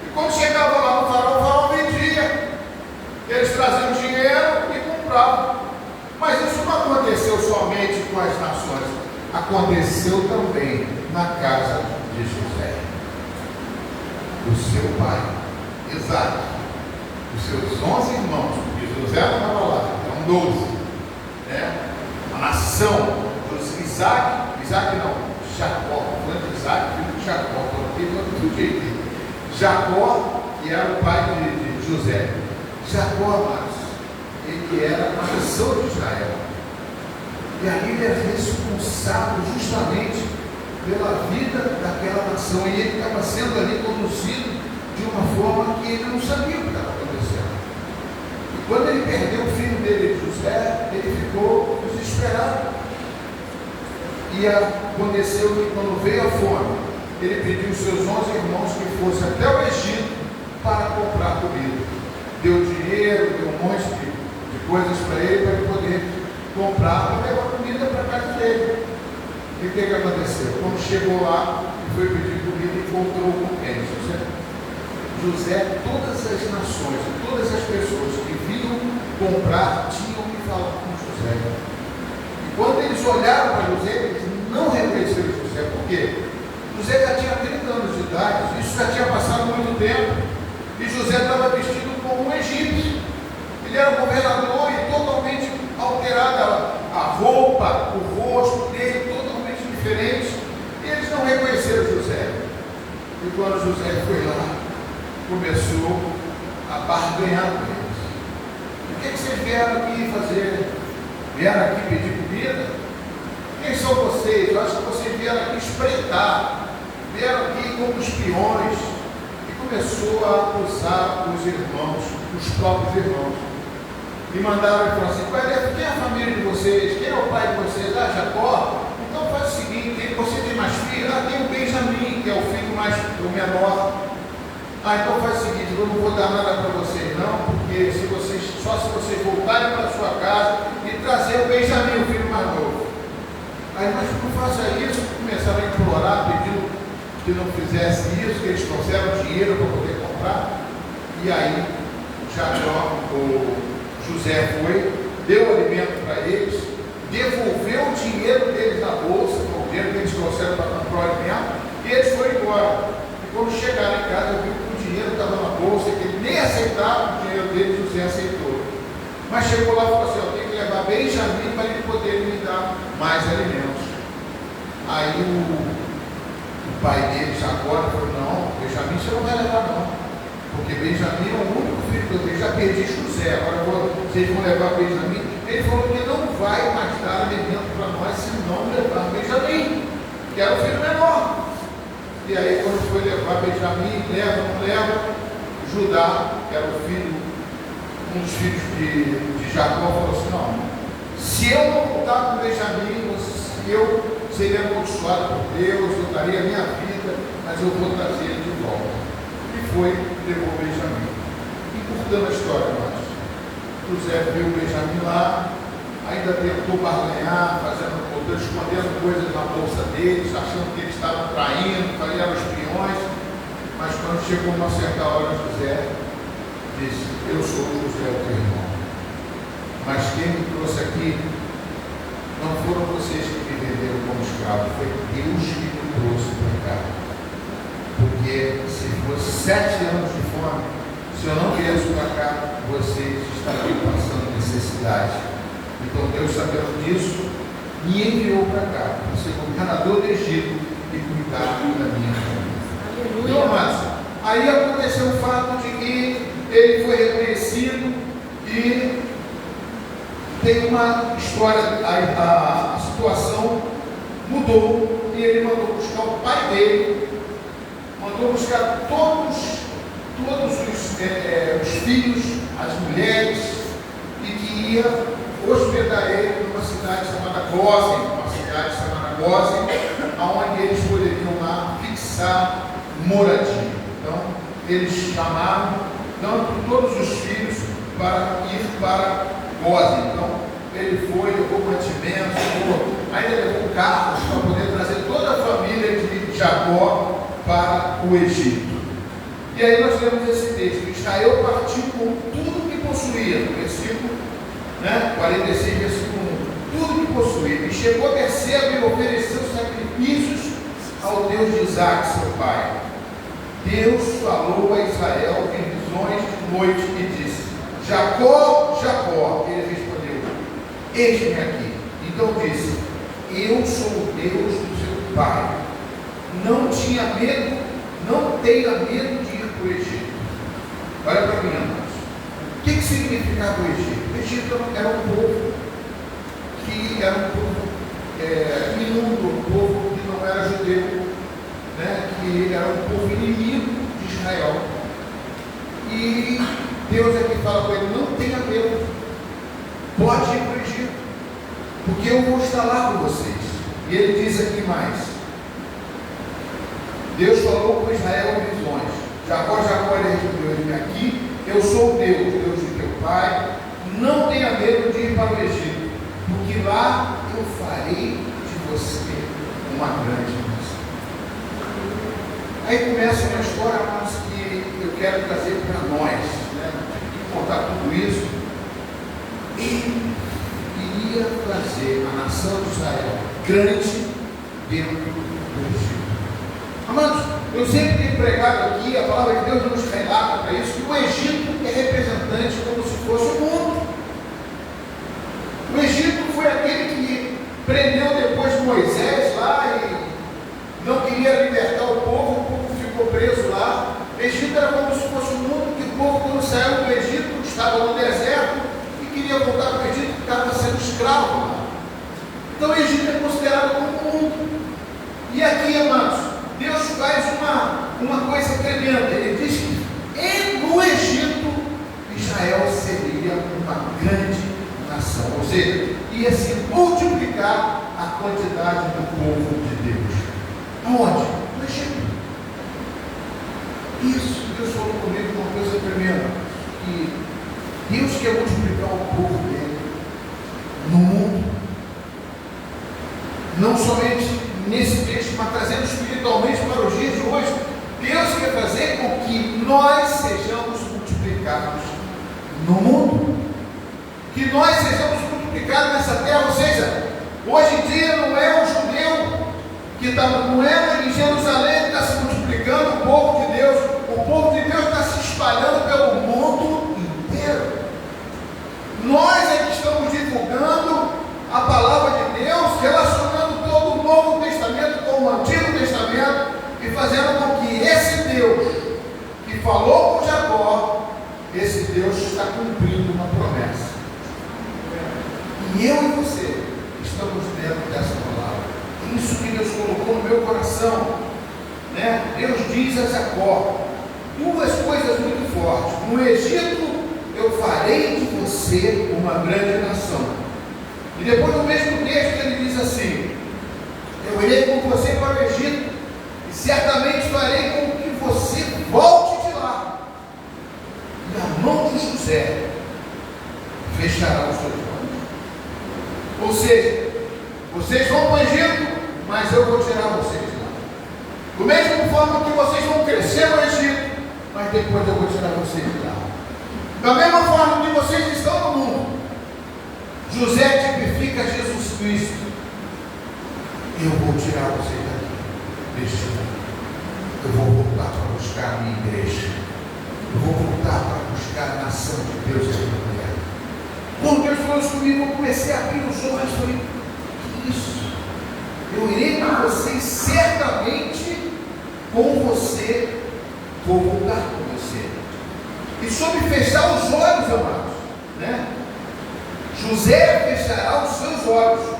E quando chegava lá no faraó, o faraó vendia, eles traziam dinheiro e compravam. Mas isso não aconteceu somente com as nações, aconteceu também na casa de José, do seu pai Isaac, dos seus 11 irmãos, porque José não estava lá, eram 12, a nação dos Isaac não, Jacó, falando de Isaac, filho de Jacó, coloquei do jeito dele. Jacó, que era o pai de José. Jacó, amados, ele era a nação de Israel. E ali ele é responsável justamente pela vida daquela nação. E ele estava sendo ali conduzido de uma forma que ele não sabia o que estava acontecendo. E quando ele perdeu o filho dele, José, ele ficou desesperado. E aconteceu que quando veio a fome, ele pediu aos seus 11 irmãos que fossem até o Egito para comprar comida. Deu dinheiro, deu um monte de coisas para ele poder comprar para levar comida para a casa dele. E o que aconteceu? Quando chegou lá e foi pedir comida, encontrou com quem? José, todas as nações, todas as pessoas que vinham comprar, tinham que falar com José. Quando eles olharam para José, eles não reconheceram José. Por quê? José já tinha 30 anos de idade, isso já tinha passado muito tempo, e José estava vestido como um egípcio. Ele era um governador e totalmente alterada a roupa, o rosto dele, totalmente diferente. E eles não reconheceram José. E quando José foi lá, começou a barganhar com eles. O que vocês vieram aqui fazer? Vieram aqui pedir comida? Quem são vocês? Eu acho que vocês vieram aqui espreitar. vieram aqui como espiões e começou a acusar os irmãos, os próprios irmãos. E mandaram e falaram assim: quem é a família de vocês? Quem é o pai de vocês? Ah, Jacó? Então faz o seguinte: você tem mais filhos? Ah, tem o Benjamim, que é o filho mais, o menor. Ah, então faz o seguinte: eu não vou dar nada para vocês não, porque só se vocês voltarem para a sua casa e trazer o Benjamim, o filho mais novo. Aí, mas não faça isso. Começaram a implorar, pedindo que não fizesse isso, que eles trouxeram dinheiro para poder comprar. E aí Jacó, o José foi, deu alimento para eles, devolveu o dinheiro deles na bolsa, o dinheiro que eles trouxeram para comprar o alimento, e eles foram embora. E quando chegaram em casa, viu que o dinheiro estava na bolsa, que ele nem aceitava o dinheiro deles, José aceitou. Mas chegou lá e falou assim: eu tenho que levar Benjamim para ele poder me dar mais alimentos. Aí o pai dele, Jacó, falou: não, Benjamim você não vai levar não. Porque Benjamim é o único filho que eu tenho. Já perdi José, agora vocês vão levar Benjamim. Ele falou que não vai mais dar alimento para nós se não levar Benjamim, que era o filho menor. E aí, quando foi levar Benjamim, leva, não leva, Judá, que era o filho, um dos filhos de Jacó, falou assim: não, se eu não voltar com Benjamim, eu seria amaldiçoado por Deus, eu daria a minha vida, mas eu vou trazer ele de volta. Foi, levou Benjamim. Encurtando a história, mas José viu Benjamim lá, ainda tentou barganhar, escondendo coisas na bolsa deles, achando que eles estavam traindo, que eram espiões. Mas quando chegou uma certa hora, José disse: eu sou José, o teu irmão. Mas quem me trouxe aqui não foram vocês que me venderam como escravo, foi Deus que me trouxe para cá. Porque se fosse 7 anos de fome, se eu não viesse para cá, vocês estariam passando necessidade. Então Deus, sabendo disso, me enviou para cá, para ser governador do Egito e cuidar da minha família. Então, amados, aí aconteceu o fato de que ele foi reconhecido e tem uma história, a situação mudou e ele mandou buscar o pai dele. Mandou buscar todos os filhos, as mulheres, e que ia hospedar ele numa cidade chamada Gósen, onde eles poderiam lá fixar moradia. Então, eles chamaram todos os filhos para ir para Gósen. Então, ele foi, levou mantimentos, ainda levou carros para poder trazer toda a família de Jacó para o Egito. E aí nós temos esse texto: Israel partiu com tudo que possuía, no versículo 46, versículo 1, tudo que possuía, e chegou a Berseba e ofereceu sacrifícios ao Deus de Isaac, seu pai. Deus falou a Israel em visões de noite e disse: Jacó, Jacó. Ele respondeu: eis-me aqui. Então disse: eu sou o Deus do seu pai. Não tinha medo, não tenha medo de ir para o Egito. Olha para mim, amados. O que significava o Egito? O Egito era um povo que era um povo imundo, um povo que não era judeu, que era um povo inimigo de Israel. E Deus aqui fala com ele: não tenha medo, pode ir para o Egito, porque eu vou estar lá com vocês. E ele diz aqui mais: Deus falou com Israel em visões. Jacó, ele respondeu: eis-me aqui, eu sou Deus, Deus de teu pai. Não tenha medo de ir para o Egito, porque lá eu farei de você uma grande nação. Aí começa uma história, mas que eu quero trazer para nós, contar tudo isso. Ele iria fazer a nação de Israel grande dentro do Egito. Amados, eu sempre tenho pregado aqui, a palavra de Deus nos relata para isso, que o Egito é representante como se fosse o mundo. O Egito foi aquele que prendeu depois Moisés lá e não queria libertar o povo ficou preso lá. O Egito era como se fosse o mundo, que o povo, quando saiu do Egito, estava no deserto e queria voltar para o Egito, estava sendo escravo lá. Então o Egito é considerado como o mundo. E aqui, amados, Deus faz uma coisa tremenda. Ele diz que no Egito, Israel seria uma grande nação. Ou seja, ia se multiplicar a quantidade do povo de Deus. Aonde? No Egito. Isso, Deus falou comigo uma coisa tremenda. Que Deus quer multiplicar o povo dele no mundo. Não somente nesse texto, mas trazendo espiritualmente para os dias de hoje. Deus quer fazer com que nós sejamos multiplicados no mundo. Que nós sejamos multiplicados nessa terra. Ou seja, hoje em dia não é o judeu que está, não é em Jerusalém que está se multiplicando o povo de Deus. O povo de Deus está se espalhando pelo mundo inteiro. Nós é que estamos divulgando a palavra de Deus, relacionando todo o Novo Testamento com o Antigo Testamento e fazendo com que esse Deus que falou com Jacó, esse Deus está cumprindo uma promessa. E eu e você estamos dentro dessa palavra. Isso que Deus colocou no meu coração, né? Deus diz a Jacó duas coisas muito fortes: no Egito eu farei de você uma grande nação. E depois no mesmo texto ele diz assim: eu irei com você para o Egito e certamente farei com que você volte de lá, e a mão de José fechará os seus olhos. Ou seja, vocês vão para o Egito, mas eu vou tirar vocês de lá. Do mesmo forma que vocês vão crescer no Egito, mas depois eu vou tirar vocês de lá. Da mesma forma que vocês estão no mundo, José tipifica Jesus Cristo. Eu vou tirar vocês daqui, deste mundo. Eu vou voltar para buscar a minha igreja. Eu vou voltar para buscar a nação de Deus aqui na terra. Quando Deus falou isso comigo, eu comecei a abrir os olhos e falei: que isso? Eu irei com vocês, certamente com você, vou voltar com você. E sobre fechar os olhos, amados, né? José fechará os seus olhos.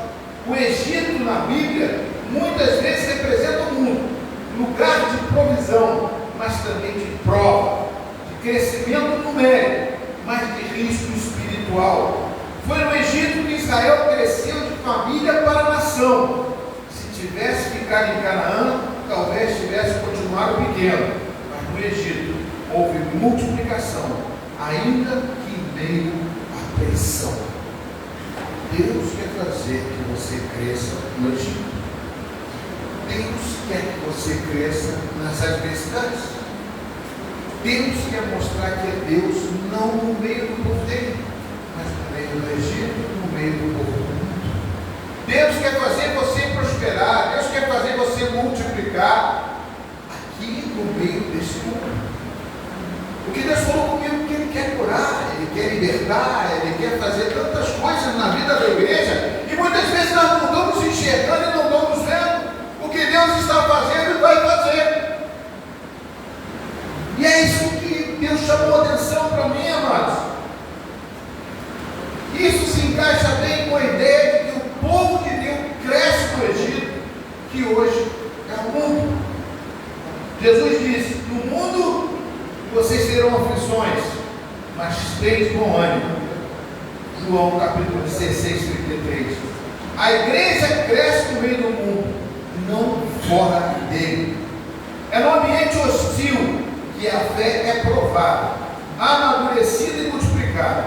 O Egito na Bíblia muitas vezes representa o mundo, lugar de provisão, mas também de prova, de crescimento numérico, mas de risco espiritual. Foi no Egito que Israel cresceu de família para nação. Se tivesse ficado em Canaã, talvez tivesse continuado pequeno, mas no Egito houve multiplicação, ainda que em meio à pressão. Deus quer fazer que você cresça no Egito. Deus quer que você cresça nas adversidades. Deus quer mostrar que é Deus não no meio do povo dele, mas no meio do Egito, no meio do povo do mundo. Deus quer fazer você prosperar. Deus quer fazer você multiplicar aqui no meio desse mundo. O que Deus falou comigo, que Ele quer curar, Ele quer libertar, Ele quer fazer tantas coisas na vida da igreja, e muitas vezes nós não estamos enxergando e não estamos vendo o que Deus está fazendo e vai fazer. E é isso que Deus chamou a atenção para mim, amados. Isso se encaixa bem com a ideia de que o povo de Deus cresce no Egito, que hoje é o mundo. Jesus disse: no mundo vocês terão aflições, mas tende bom ânimo. João capítulo 16, 33. A igreja cresce no meio do mundo, não fora dele. É no ambiente hostil que a fé é provada, amadurecida e multiplicada.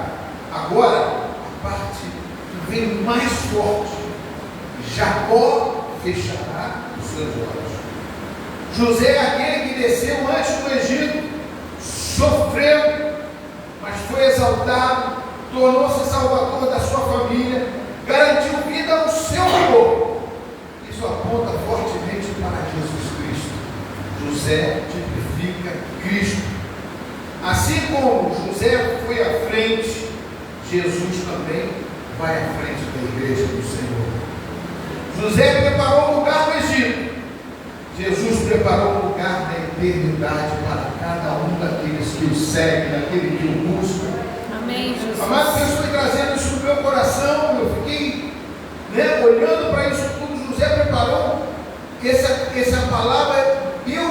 Agora, a parte que vem mais forte: Jacó fechará os seus olhos. José é aquele que desceu antes do Egito, sofreu, mas foi exaltado, tornou-se salvador da sua família, garantiu vida ao seu povo. Isso aponta fortemente para Jesus Cristo. José tipifica Cristo. Assim como José foi à frente, Jesus também vai à frente da igreja do Senhor. José preparou um lugar no Egito. Jesus preparou um lugar na eternidade para cada um daqueles que o seguem, daquele que o busca. Amém, Jesus. Amado, Deus foi trazendo isso no meu coração. Eu fiquei olhando para isso tudo. José preparou essa palavra. Deus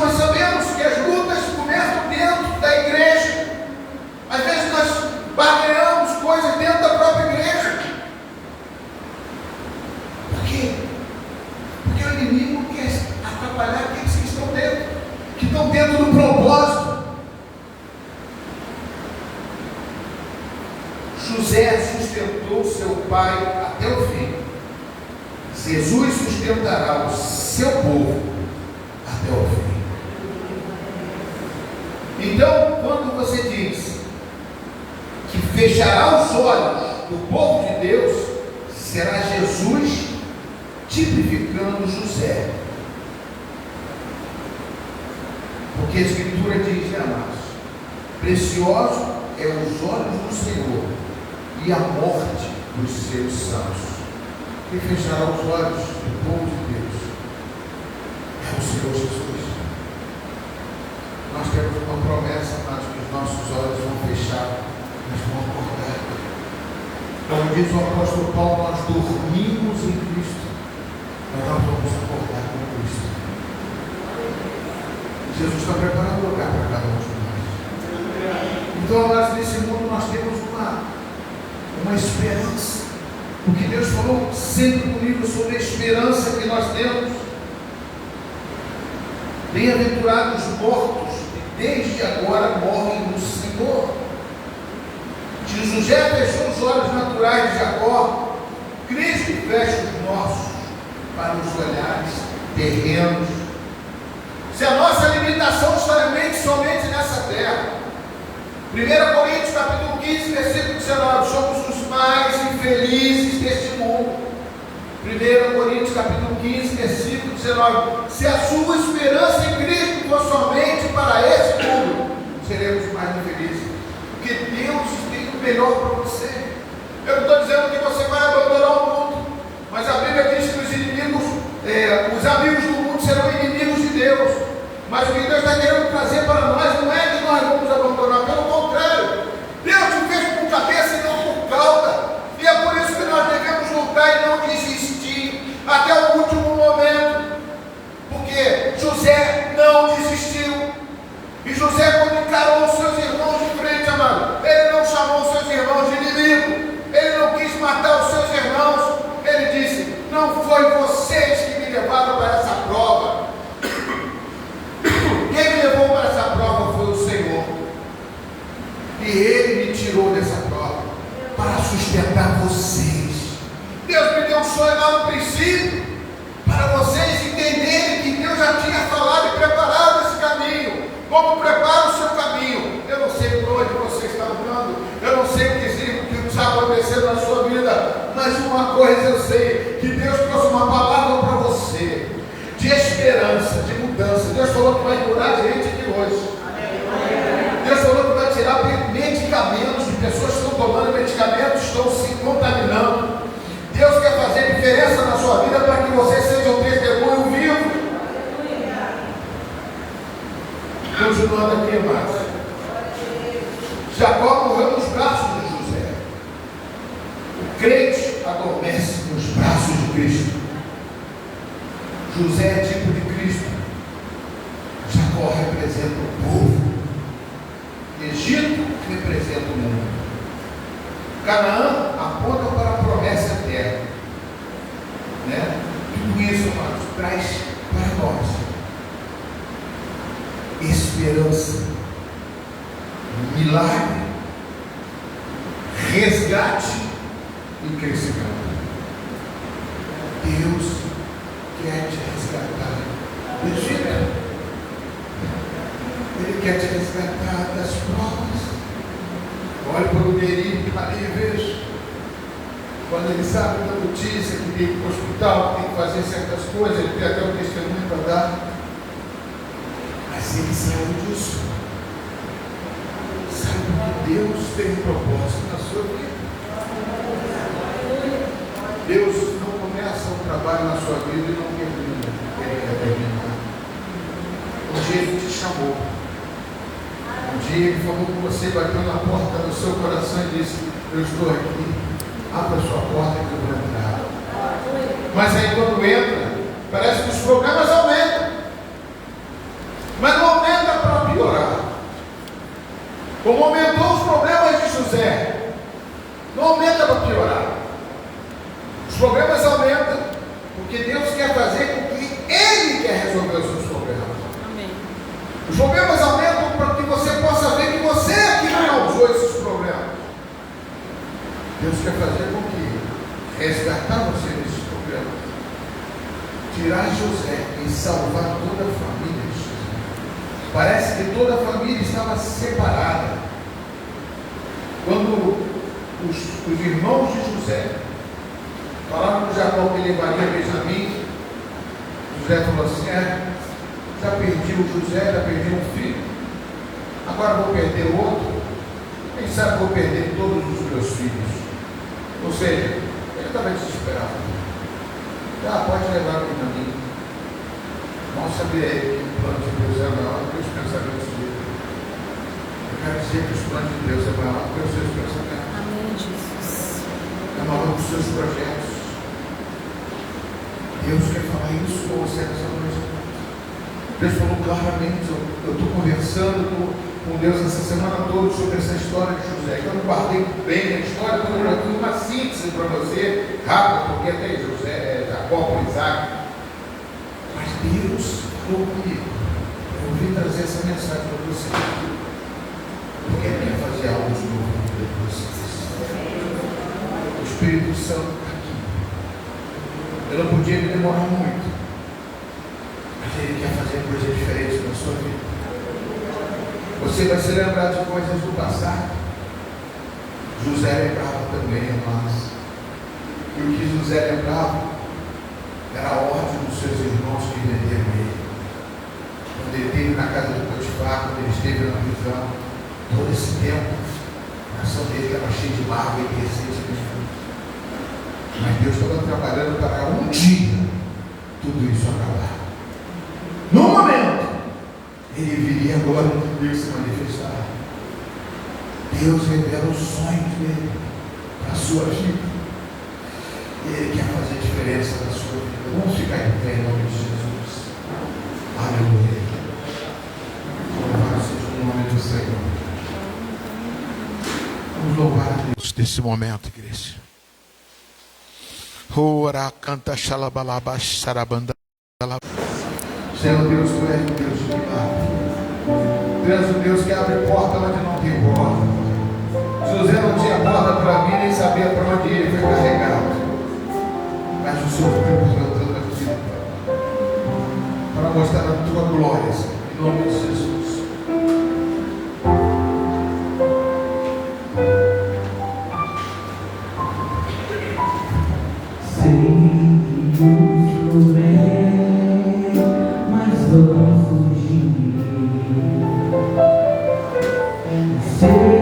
nós sabemos que as lutas começam dentro da igreja. Às vezes nós barganhamos coisas dentro da própria igreja. Por quê? Porque o inimigo quer atrapalhar aqueles que estão dentro do propósito. José sustentou seu pai até o fim. Jesus sustentará o seu povo até o fim. Então, quando você diz que fechará os olhos do povo de Deus, será Jesus tipificando José. Porque a Escritura diz, amados, precioso é os olhos do Senhor e a morte dos seus santos. Quem fechará os olhos do povo de Deus é o Senhor Jesus. Nós temos uma promessa, amados, que os nossos olhos vão fechar, mas vão acordar. Como diz o apóstolo Paulo, nós dormimos em Cristo, mas nós vamos acordar com Cristo. Jesus está preparando o lugar para cada um de nós. Então, amados, nesse mundo nós temos uma esperança, porque Deus falou sempre comigo sobre a esperança que nós temos. Bem-aventurados os mortos, que desde agora morrem no Senhor. José fechou os olhos naturais de Jacó, Cristo fecha os nossos para os olhares terrenos. Se a nossa limitação está somente nessa terra, 1 Coríntios capítulo 15, versículo 19, somos os mais infelizes deste mundo. 1 Coríntios capítulo 15, versículo 19, se a sua esperança em Cristo for somente para esse mundo, seremos mais infelizes, porque Deus tem o melhor para você. Eu não estou dizendo que você vai abandonar o mundo, mas a Bíblia diz que os inimigos, os amigos do mundo serão inimigos de Deus. Mas o que Deus está querendo trazer para nós não é que nós vamos abandonar, pelo contrário, Deus te fez com cabeça e não com cauda, e é por isso que nós devemos lutar e não desistir até o último momento, porque José não desistiu, e José, quando encarou os seus irmãos de frente, amado, ele não chamou os seus irmãos de inimigo, ele não quis matar os seus irmãos, ele disse, não foi vocês que me levaram para essa prova. Quem me levou para essa prova foi o Senhor. E Ele me tirou dessa prova para sustentar vocês. Deus me deu um sonho lá no princípio, para vocês entenderem que Deus já tinha falado e preparado esse caminho. Como prepara o seu caminho? Eu não sei por onde você está andando, eu não sei o que está acontecendo na sua vida, mas uma coisa eu sei, que Deus trouxe uma palavra para você, de esperança, de mudança. Deus falou que vai curar gente aqui hoje. Deus falou que vai tirar medicamentos de pessoas que estão tomando medicamentos, estão se contaminando. Deus quer fazer diferença na sua vida para que você seja um testemunho vivo. Continuando aqui, amados. Jacó morreu nos braços de José. O crente adormece nos braços de Cristo. José é tipo de Cristo. Jacó representa o povo. Egito representa o mundo. Canaã aponta para a promessa eterna. Né? Tudo isso, amados, traz para nós esperança, milagre, resgate e crescimento. Deus quer te resgatar do Egito. Ele quer te resgatar das provas. Olhe para o Neri ali e veja. Quando ele sabe da notícia que tem que ir para o hospital, que tem que fazer certas coisas, ele tem até um testemunho para dar. Mas ele saiu disso. Sabe que Deus tem um propósito na sua vida. Deus não começa um trabalho na sua vida e não termina. Ele quer terminar. Um dia Ele te chamou. Um dia Ele falou com você, bateu na porta do seu coração e disse, eu estou aqui, abra sua porta que eu vou entrar. Mas aí quando entra, parece que os problemas aumentam. Como aumentou os problemas de José, não aumenta para piorar. Os problemas aumentam porque Deus quer fazer com que Ele quer resolver os seus problemas. Amém. Os problemas aumentam para que você possa ver que você é que causou esses problemas. Deus quer fazer com que resgatar você desses problemas, tirar José e salvar toda a família de José. Parece que toda a família estava separada. Quando os irmãos de José falaram com Jacó que levaria Benjamim, José falou assim: já perdi o José, já perdi um filho, agora vou perder o outro, quem sabe vou perder todos os meus filhos. Ou seja, ele estava desesperado. Pode levar o Benjamim. Não sabia que o plano de Deus é maior do que os pensamentos dele. Eu quero dizer que os planos de Deus é maior do que os seus pensamentos. Amém, Jesus. É maior do que os seus projetos. Deus quer falar isso com você nessa noite. Deus falou claramente. Eu estou conversando com Deus essa semana toda sobre essa história de José. Eu não guardei bem a história, porque eu fiz uma síntese para você, rápida, porque até José, Jacó com Isaac. Mas Deus falou comigo. Eu vim trazer essa mensagem para você. Porque Ele quer fazer algo de novo na vida de vocês. O Espírito Santo está aqui. Eu não podia me demorar muito. Mas Ele quer fazer coisas diferentes na sua vida. Você vai se lembrar de coisas do passado. José lembrava também, mas e o que José lembrava era a ordem dos seus irmãos que venderam ele. Quando ele esteve na casa de Potifar, quando ele esteve na prisão, todo esse tempo, a nação dele estava cheia de mágoa e ressentimento. Mas Deus estava trabalhando para um dia tudo isso acabar. No momento, ele viria agora e se manifestar. Deus revela os sonhos dele para a sua vida. E Ele quer fazer diferença na sua vida. Vamos ficar em pé em nome de Jesus. Aleluia. Louvado seja o nome do Senhor. Vamos louvar a Deus nesse momento, igreja. Ora canta xalabalaba xarabanda. Senhor Deus, Tu és o Deus de milagre. Tu és o Deus que abre porta onde não tem porta. José não tinha porta para mim, nem sabia para onde ele foi carregado. Mas o Senhor foi levantando aqui para mostrar a Tua glória, Senhor, em nome de Jesus. Hey!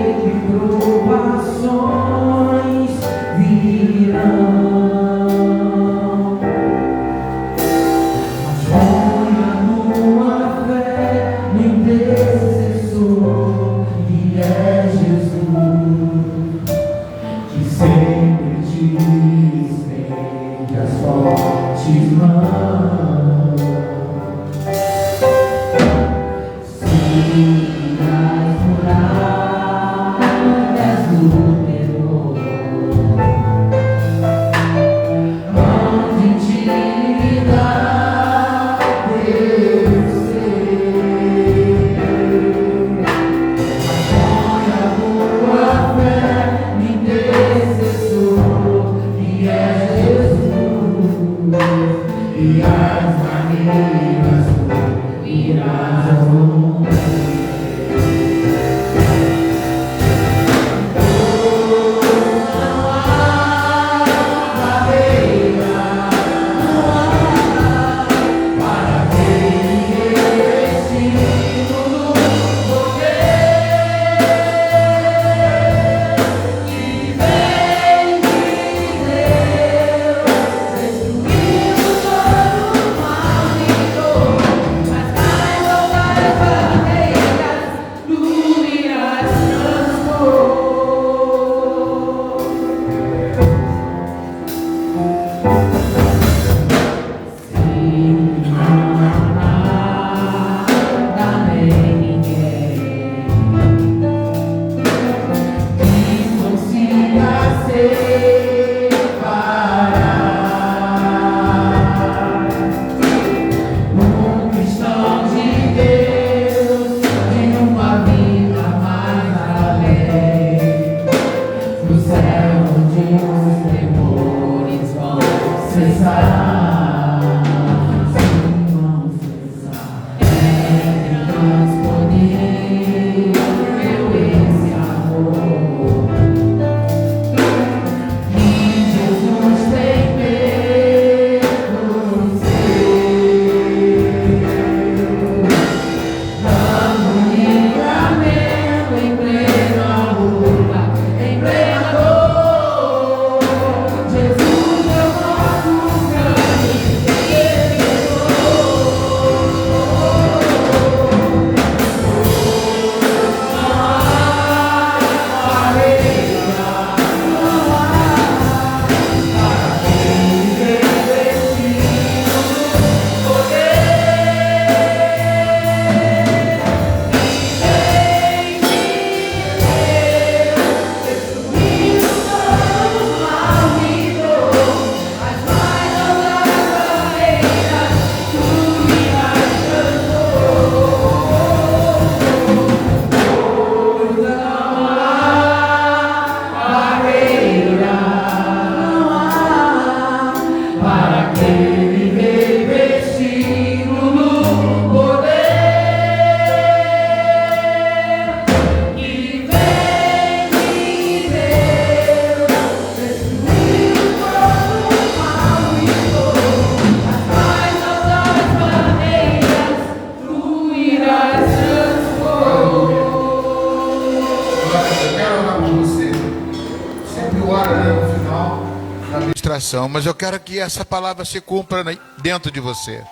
coração, mas eu quero que essa palavra se cumpra dentro de você.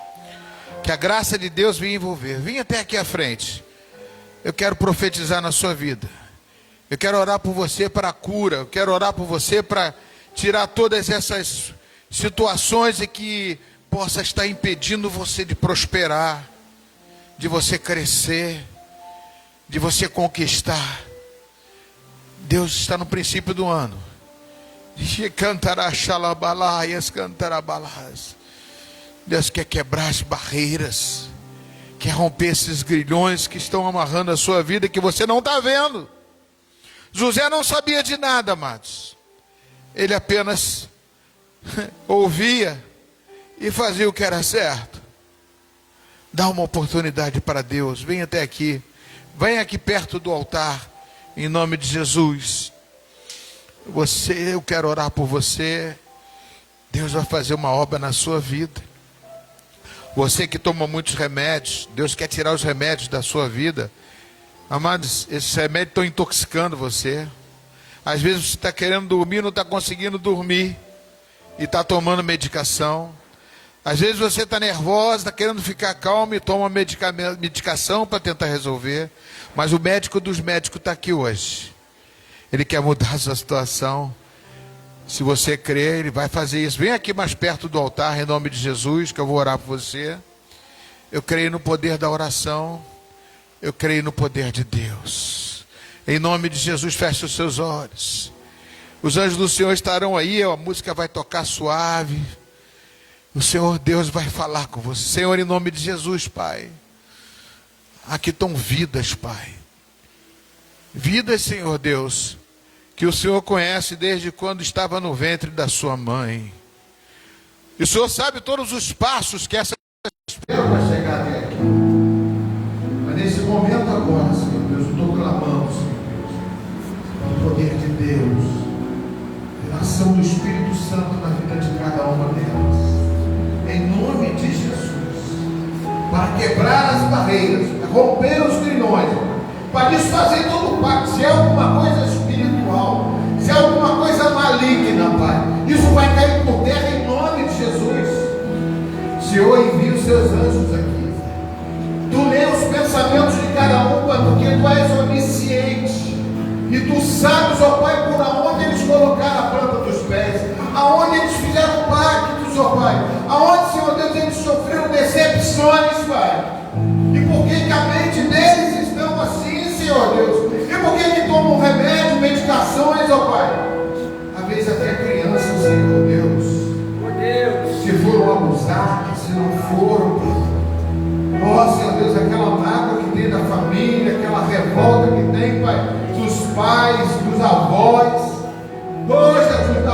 Que a graça de Deus venha envolver. Venha até aqui à frente. Eu quero profetizar na sua vida. Eu quero orar por você para a cura. Eu quero orar por você para tirar todas essas situações e que possa estar impedindo você de prosperar, de você crescer, de você conquistar. Deus está no princípio do ano. Deus quer quebrar as barreiras, quer romper esses grilhões que estão amarrando a sua vida, que você não está vendo. José não sabia de nada, amados. Ele apenas ouvia e fazia o que era certo. Dá uma oportunidade para Deus. Venha até aqui. Venha aqui perto do altar. Em nome de Jesus. Eu quero orar por você. Deus vai fazer uma obra na sua vida. Você que toma muitos remédios, Deus quer tirar os remédios da sua vida. Amados, esses remédios estão intoxicando você. Às vezes você está querendo dormir, não está conseguindo dormir e está tomando medicação. Às vezes você está nervosa, está querendo ficar calmo e toma medicação para tentar resolver. Mas o médico dos médicos está aqui hoje. Ele quer mudar a sua situação. Se você crer, Ele vai fazer isso. Vem aqui mais perto do altar, em nome de Jesus, que eu vou orar por você. Eu creio no poder da oração. Eu creio no poder de Deus. Em nome de Jesus, feche os seus olhos. Os anjos do Senhor estarão aí, a música vai tocar suave. O Senhor Deus vai falar com você. Senhor, em nome de Jesus, Pai. Aqui estão vidas, Pai. Vidas, Senhor Deus, que o Senhor conhece desde quando estava no ventre da sua mãe. E o Senhor sabe todos os passos que essa espera para chegar até aqui. Mas nesse momento agora, Senhor Deus, eu estou clamando, Senhor Deus, pelo poder de Deus, pela ação do Espírito Santo na vida de cada uma delas. Em nome de Jesus, para quebrar as barreiras, para romper os grilhões, para desfazer todo o pacto. Se é alguma coisa espiritual, se é alguma coisa maligna, Pai, isso vai cair por terra em nome de Jesus. Senhor, envia os seus anjos aqui. Tu lê os pensamentos de cada um, Pai, porque Tu és onisciente. E Tu sabes, ó Pai, por aonde eles colocaram a planta dos pés, aonde eles fizeram pactos, ó Pai, aonde, Senhor Deus, eles sofreram decepções, Pai. E por que a mente deles estão assim, Senhor Deus? E por que tomam remédio, medicações, ó Pai? Às vezes até crianças, Senhor Deus, se foram abusadas, se não foram, Pai. Ó, Senhor Deus, aquela mágoa que tem da família, aquela revolta que tem, Pai, dos pais, dos avós, Jesus,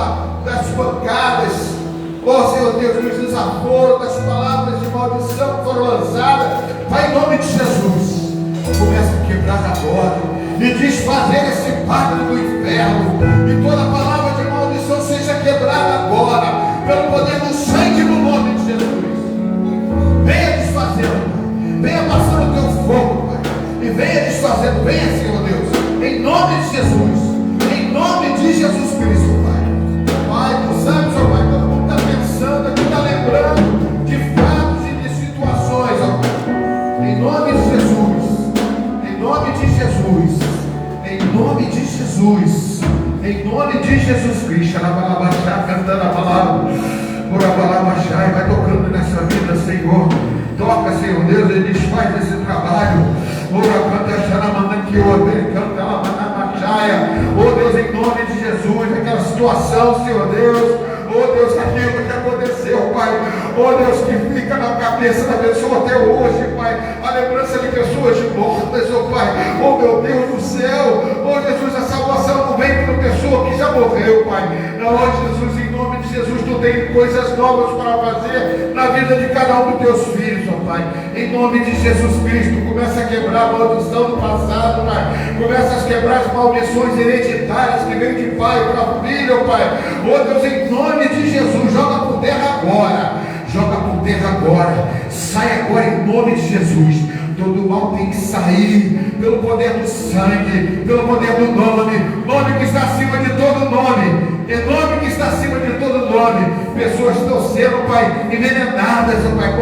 das pancadas, ó Senhor Deus, dos desaforos, das palavras de maldição que foram lançadas, Pai, em nome de Jesus, começa a quebrar agora e desfazer esse pacto do inferno, e toda palavra de maldição seja quebrada agora, pelo poder do sangue no nome de Jesus. Venha desfazendo, Pai, venha passando o teu fogo, Pai, e venha desfazendo, venha, Senhor Deus, em nome de Jesus, em nome de Jesus Cristo, Pai. Pai, Tu sabes, ó Pai, todo mundo está pensando aqui, está lembrando de fatos e de situações, ó Pai. Em nome de Jesus, em nome de Jesus, em nome de Jesus, em nome de Jesus Cristo, cantando a palavra, vai tocando nessa vida, Senhor. Toca, Senhor Deus, e desfaz esse trabalho. Oh Deus, em nome de Jesus, aquela situação, Senhor Deus, oh Deus, aquilo que aconteceu, Pai, oh Deus, que fica na cabeça da pessoa até hoje, Pai, a lembrança de pessoas mortas, oh Pai, oh meu Deus do céu, oh Jesus, a salvação não vem para pessoa que já morreu, Pai, não, oh Jesus, em nome de Jesus, Tu tem coisas novas para fazer na vida de cada um dos Teus filhos, oh Pai, em nome de Jesus Cristo, começa a quebrar a maldição do passado, Pai, começa a quebrar as maldições hereditárias que vêm de pai para filho, Pai, oh Deus, em nome de Jesus, joga por terra agora, sai agora em nome de Jesus. Todo mal tem que sair pelo poder do sangue, pelo poder do nome que está acima de todo nome. em nome que está acima de todo nome. Pessoas estão sendo, Pai, envenenadas, ó Pai,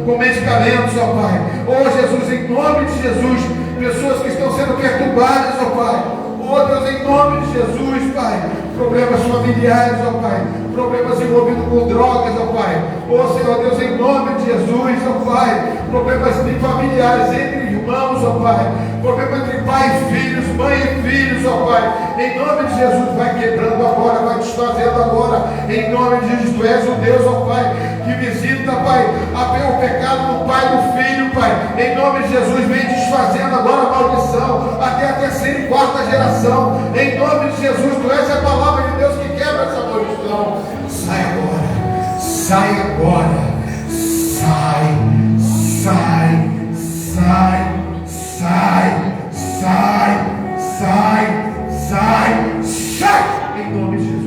com medicamentos, ó Pai. Oh Jesus, em nome de Jesus, pessoas que estão sendo perturbadas, ó Pai. Oh Deus, em nome de Jesus, Pai, problemas familiares, ó Pai, problemas envolvidos com drogas, ó Pai. Oh Senhor Deus, em nome de Jesus, ó Pai, problemas familiares entre irmãos, ó Pai, problemas entre pai e filhos, mãe e filhos, ó Pai. Em nome de Jesus, vai quebrando agora, vai desfazendo agora. Em nome de Jesus, Tu és o Deus, ó Pai, que visita, Pai, o pecado do pai e do filho, Pai. Em nome de Jesus, vem desfazendo agora a maldição, até a terceira e quarta geração. Em nome de Jesus, Tu és a palavra de Deus que quebra essa maldição. Sai agora, sai agora, sai, sai, sai, sai, sai, sai, sai, sai, em nome de Jesus.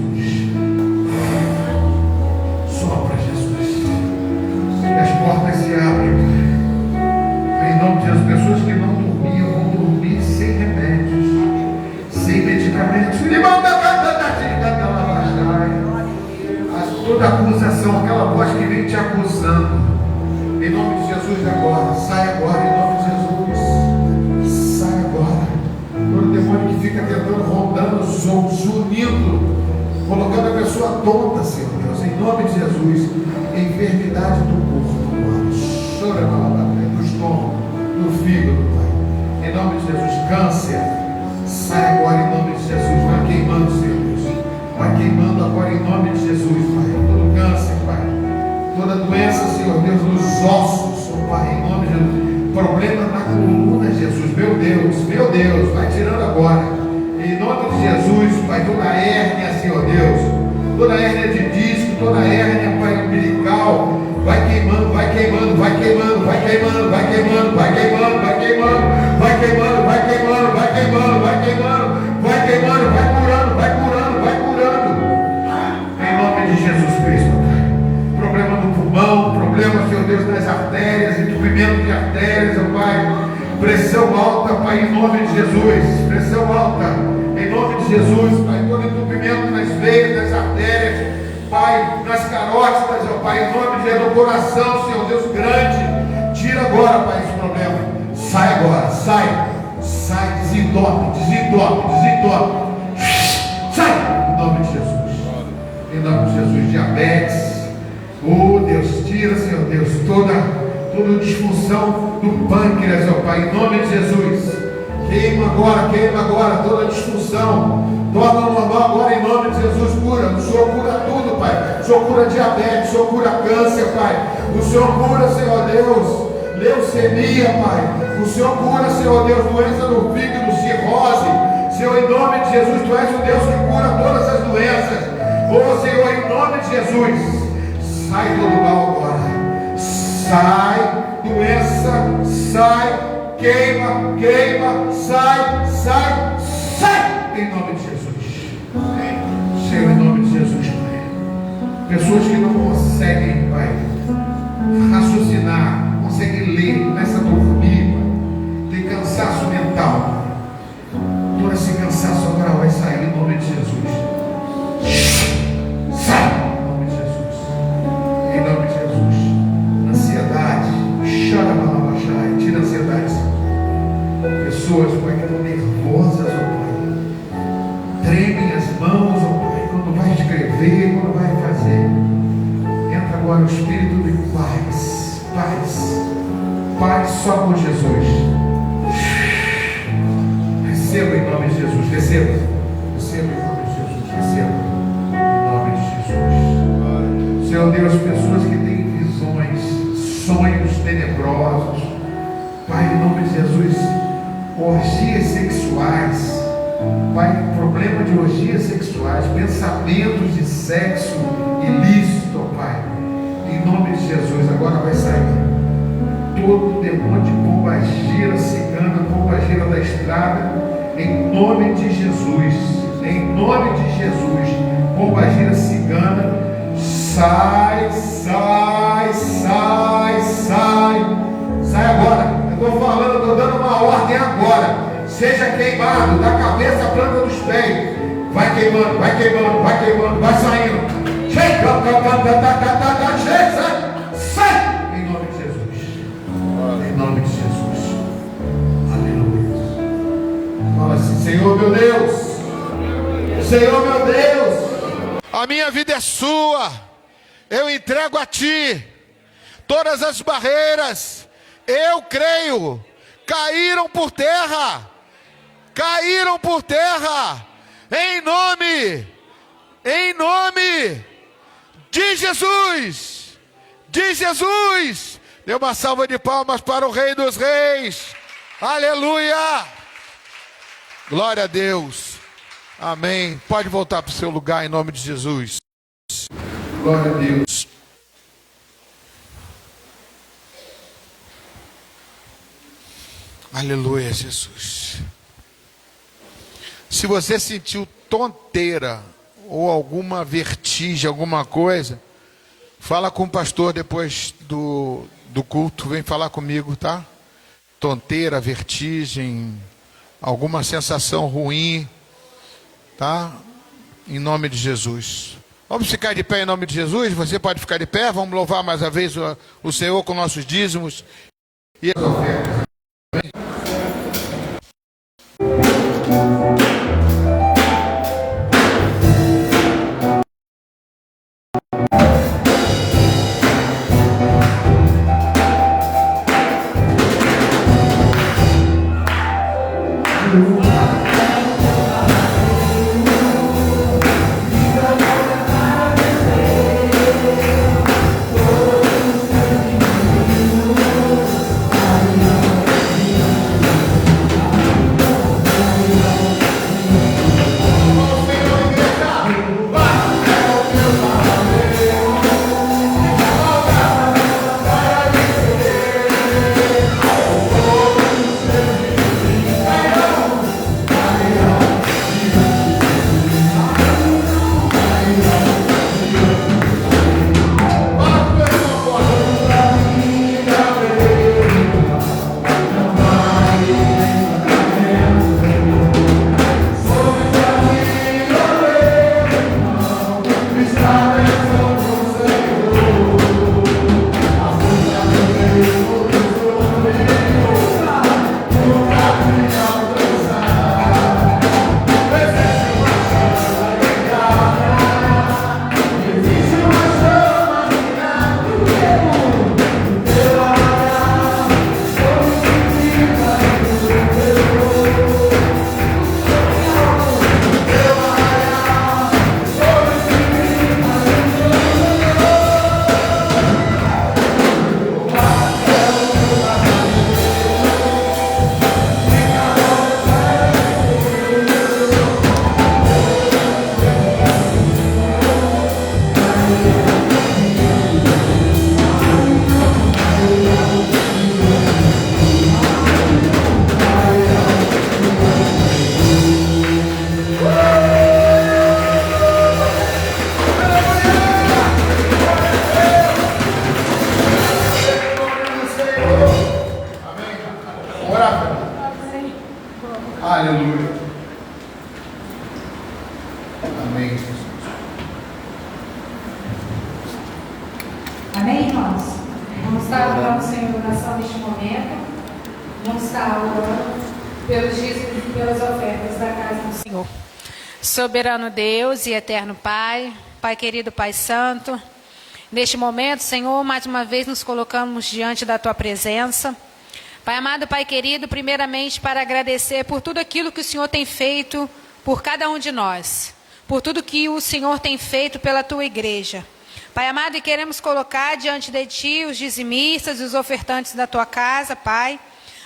Sopra, Jesus, e as portas se abrem. Em nome de Jesus, pessoas que não dormiam vão dormir sem remédios, sem medicamentos. Toda acusação, aquela voz que vem te acusando, em nome de Jesus agora, sai agora, em nome de Jesus, sai agora. Todo demônio que fica tentando, rondando, zunindo, colocando a pessoa tonta, Senhor Deus, em nome de Jesus, enfermidade do corpo humano, chora do estômago, do fígado, Pai, em nome de Jesus, câncer, sai agora em nome de Jesus, vai queimando, Senhor Deus, vai queimando agora em nome de Jesus, Pai, todo câncer, Pai, toda doença, Senhor Deus, nos ossos, oh Pai, em nome de Jesus, problema na coluna, Jesus, meu Deus, vai tirando agora, em nome de Jesus, Pai, toda hérnia, Senhor Deus, toda hérnia de disco, toda hérnia, Pai, umbilical, vai queimando, vai queimando, vai queimando, vai queimando, vai queimando, vai queimando, vai queimando, vai queimando, vai queimando, vai queimando, vai queimando, vai queimando, vai curando, vai curando, vai curando, em nome de Jesus Cristo, Pai. Problema no pulmão, problema, Senhor Deus, nas artérias, entupimento de artérias, ó Pai, pressão alta, Pai, em nome de Jesus, pressão alta, em nome de Jesus, Pai, todo entupimento nas veias, nas artérias, Pai, nas carótidas, ó Pai, em nome de Jesus, no coração, Senhor Deus grande, tira agora, Pai, esse problema, sai agora, sai, desentope, sai, em nome de Jesus, em nome de Jesus, diabetes, oh Deus, tira, Senhor Deus, toda disfunção do pâncreas, ó Pai, em nome de Jesus, queima agora toda disfunção, torna normal agora em nome de Jesus, cura, o Senhor cura tudo, Pai, o Senhor cura diabetes, o Senhor cura câncer, Pai, o Senhor cura, Senhor Deus, leucemia, Pai, o Senhor cura, Senhor Deus, doença no fígado, cirrose, Senhor, em nome de Jesus, Tu és o Deus que cura todas as doenças, oh Senhor, em nome de Jesus, sai todo mal agora, sai, doença, sai, queima, sai, em nome de Jesus. Senhor, em nome de Jesus, Pai. Pessoas que não conseguem, Pai, raciocinar, não conseguem ler, começam a dormir, tem cansaço mental. Todo esse cansaço agora vai sair em nome de Jesus. Sai, em nome de Jesus. Em nome de Jesus. Ansiedade, tira a ansiedade. Pessoas, Pai, que estão nervosas, ó Pai, tremem as mãos, ó Pai, quando vai escrever, quando vai fazer. Entra agora o Espírito de paz só por Jesus. Receba em nome de Jesus, receba em nome de Jesus, receba em nome de Jesus. Senhor Deus, pessoas que têm visões, sonhos tenebrosos, Pai, em nome de Jesus, orgias sexuais, Pai, problema de orgias sexuais, pensamentos de sexo ilícito, Pai, em nome de Jesus, agora vai sair todo demônio de pombagira cigana, pombagira da estrada, em nome de Jesus, pombagira cigana, sai agora. Eu estou falando, eu estou dando uma ordem agora. Seja queimado da cabeça à planta dos pés. Vai queimando, vai queimando, vai queimando, vai saindo. Sai! Em nome de Jesus. Em nome de Jesus. Aleluia. Fala assim, Senhor meu Deus. Senhor meu Deus. A minha vida é sua. Eu entrego a ti. Todas as barreiras, eu creio, caíram por terra. Caíram por terra. Em nome de Jesus. De Jesus. Dê uma salva de palmas para o Rei dos Reis. Aleluia. Glória a Deus. Amém. Pode voltar para o seu lugar em nome de Jesus. Glória a Deus. Aleluia, Jesus. Se você sentiu tonteira ou alguma vertigem, alguma coisa, fala com o pastor depois do culto. Vem falar comigo, tá? Tonteira, vertigem, alguma sensação ruim, tá? Em nome de Jesus. Vamos ficar de pé em nome de Jesus? Você pode ficar de pé. Vamos louvar mais uma vez o Senhor com nossos dízimos e as ofertas. Aleluia. Amém, Jesus. Amém, irmãos? Vamos estar orando, Senhor, em oração neste momento. Vamos estar orando pelos dízimos e pelas ofertas da casa do Senhor. Soberano Deus e eterno Pai, Pai querido, Pai santo, neste momento, Senhor, mais uma vez nos colocamos diante da Tua presença. Pai amado, Pai querido, primeiramente para agradecer por tudo aquilo que o Senhor tem feito por cada um de nós, por tudo que o Senhor tem feito pela Tua igreja. Pai amado, e queremos colocar diante de Ti os dizimistas e os ofertantes da Tua casa, Pai.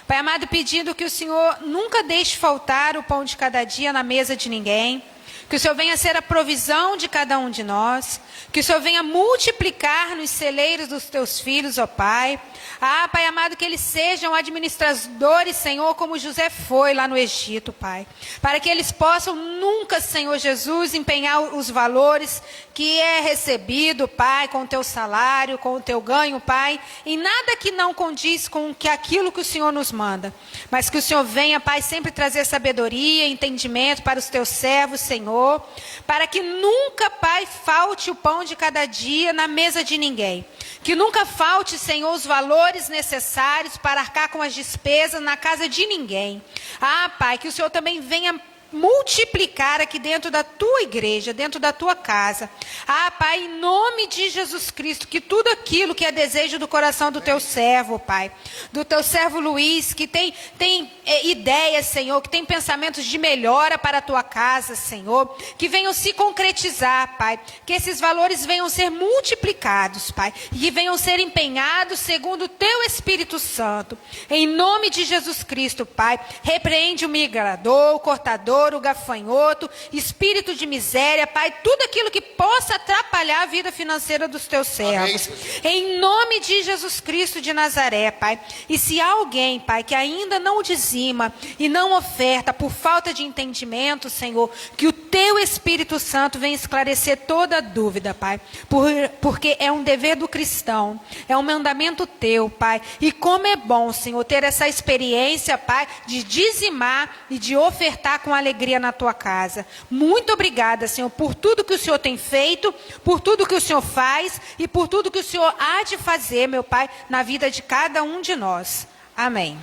Pai amado, pedindo que o Senhor nunca deixe faltar o pão de cada dia na mesa de ninguém, que o Senhor venha ser a provisão de cada um de nós, que o Senhor venha multiplicar nos celeiros dos Teus filhos, ó Pai. Ah, Pai amado, que eles sejam administradores, Senhor, como José foi lá no Egito, Pai. Para que eles possam nunca, Senhor Jesus, empenhar os valores que é recebido, Pai, com o Teu salário, com o Teu ganho, Pai, em nada que não condiz com aquilo que o Senhor nos manda. Mas que o Senhor venha, Pai, sempre trazer sabedoria, entendimento para os Teus servos, Senhor. Senhor, para que nunca, Pai, falte o pão de cada dia na mesa de ninguém. Que nunca falte, Senhor, os valores necessários para arcar com as despesas na casa de ninguém. Ah, Pai, que o Senhor também venha multiplicar aqui dentro da tua igreja, dentro da tua casa. Ah, Pai, em nome de Jesus Cristo, que tudo aquilo que é desejo do coração do teu servo, Pai, do teu servo Luiz, que tem ideias, Senhor, que tem pensamentos de melhora para a tua casa, Senhor, que venham se concretizar, Pai, que esses valores venham ser multiplicados, Pai, e que venham ser empenhados segundo o teu Espírito Santo. Em nome de Jesus Cristo, Pai, repreende o migrador, o cortador, o gafanhoto, espírito de miséria, Pai, tudo aquilo que possa atrapalhar a vida financeira dos teus servos. Em nome de Jesus Cristo de Nazaré, Pai. E se há alguém, Pai, que ainda não dizima e não oferta por falta de entendimento, Senhor, que o teu Espírito Santo venha esclarecer toda dúvida, Pai, porque é um dever do cristão, é um mandamento teu, Pai. E como é bom, Senhor, ter essa experiência, Pai, de dizimar e de ofertar com alegria na tua casa. Muito obrigada, Senhor, por tudo que o Senhor tem feito, por tudo que o Senhor faz e por tudo que o Senhor há de fazer, meu Pai, na vida de cada um de nós. Amém.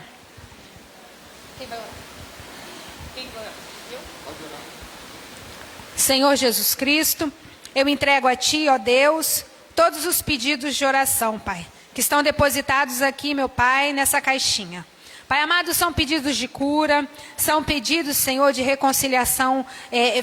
Senhor Jesus Cristo, eu entrego a Ti, ó Deus, todos os pedidos de oração, Pai, que estão depositados aqui, meu Pai, nessa caixinha. Pai amado, são pedidos de cura, são pedidos, Senhor, de reconciliação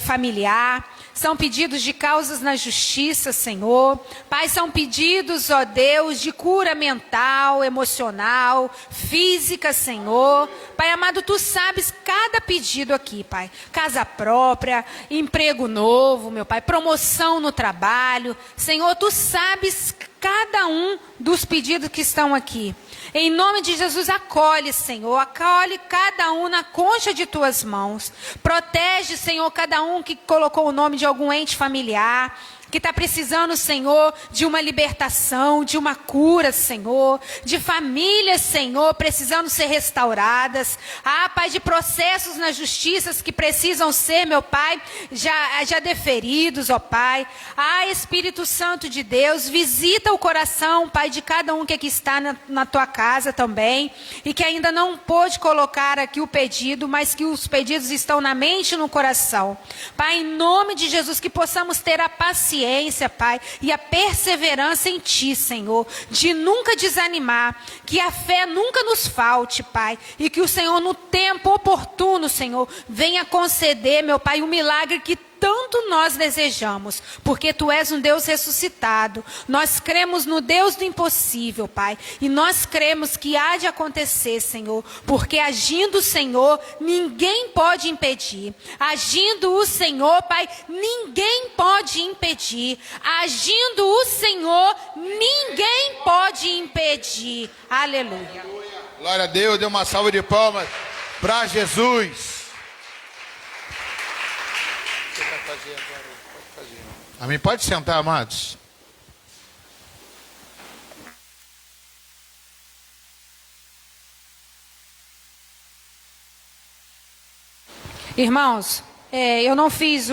familiar, são pedidos de causas na justiça, Senhor. Pai, são pedidos, ó Deus, de cura mental, emocional, física, Senhor. Pai amado, Tu sabes cada pedido aqui, Pai. Casa própria, emprego novo, meu Pai, promoção no trabalho. Senhor, Tu sabes cada um dos pedidos que estão aqui. Em nome de Jesus, acolhe, Senhor, acolhe cada um na concha de Tuas mãos. Protege, Senhor, cada um que colocou o nome de algum ente familiar, que está precisando, Senhor, de uma libertação, de uma cura, Senhor, de famílias, Senhor, precisando ser restauradas. Ah, Pai, de processos na justiça que precisam ser, meu Pai, já deferidos, ó Pai. Ah, Espírito Santo de Deus, visita o coração, Pai, de cada um que aqui está na Tua casa também, e que ainda não pôde colocar aqui o pedido, mas que os pedidos estão na mente e no coração. Pai, em nome de Jesus, que possamos ter a paciência, Pai, e a perseverança em Ti, Senhor, de nunca desanimar, que a fé nunca nos falte, Pai, e que o Senhor no tempo oportuno, Senhor, venha conceder, meu Pai, o milagre que tanto nós desejamos, porque Tu és um Deus ressuscitado. Nós cremos no Deus do impossível, Pai, e nós cremos que há de acontecer, Senhor, porque agindo o Senhor, ninguém pode impedir. Agindo o Senhor, Pai, ninguém pode impedir. Agindo o Senhor, ninguém pode impedir. Aleluia. Glória a Deus, dê uma salva de palmas para Jesus. Você vai fazer agora? Pode fazer. Amém. Pode sentar, amados. Irmãos, eu não fiz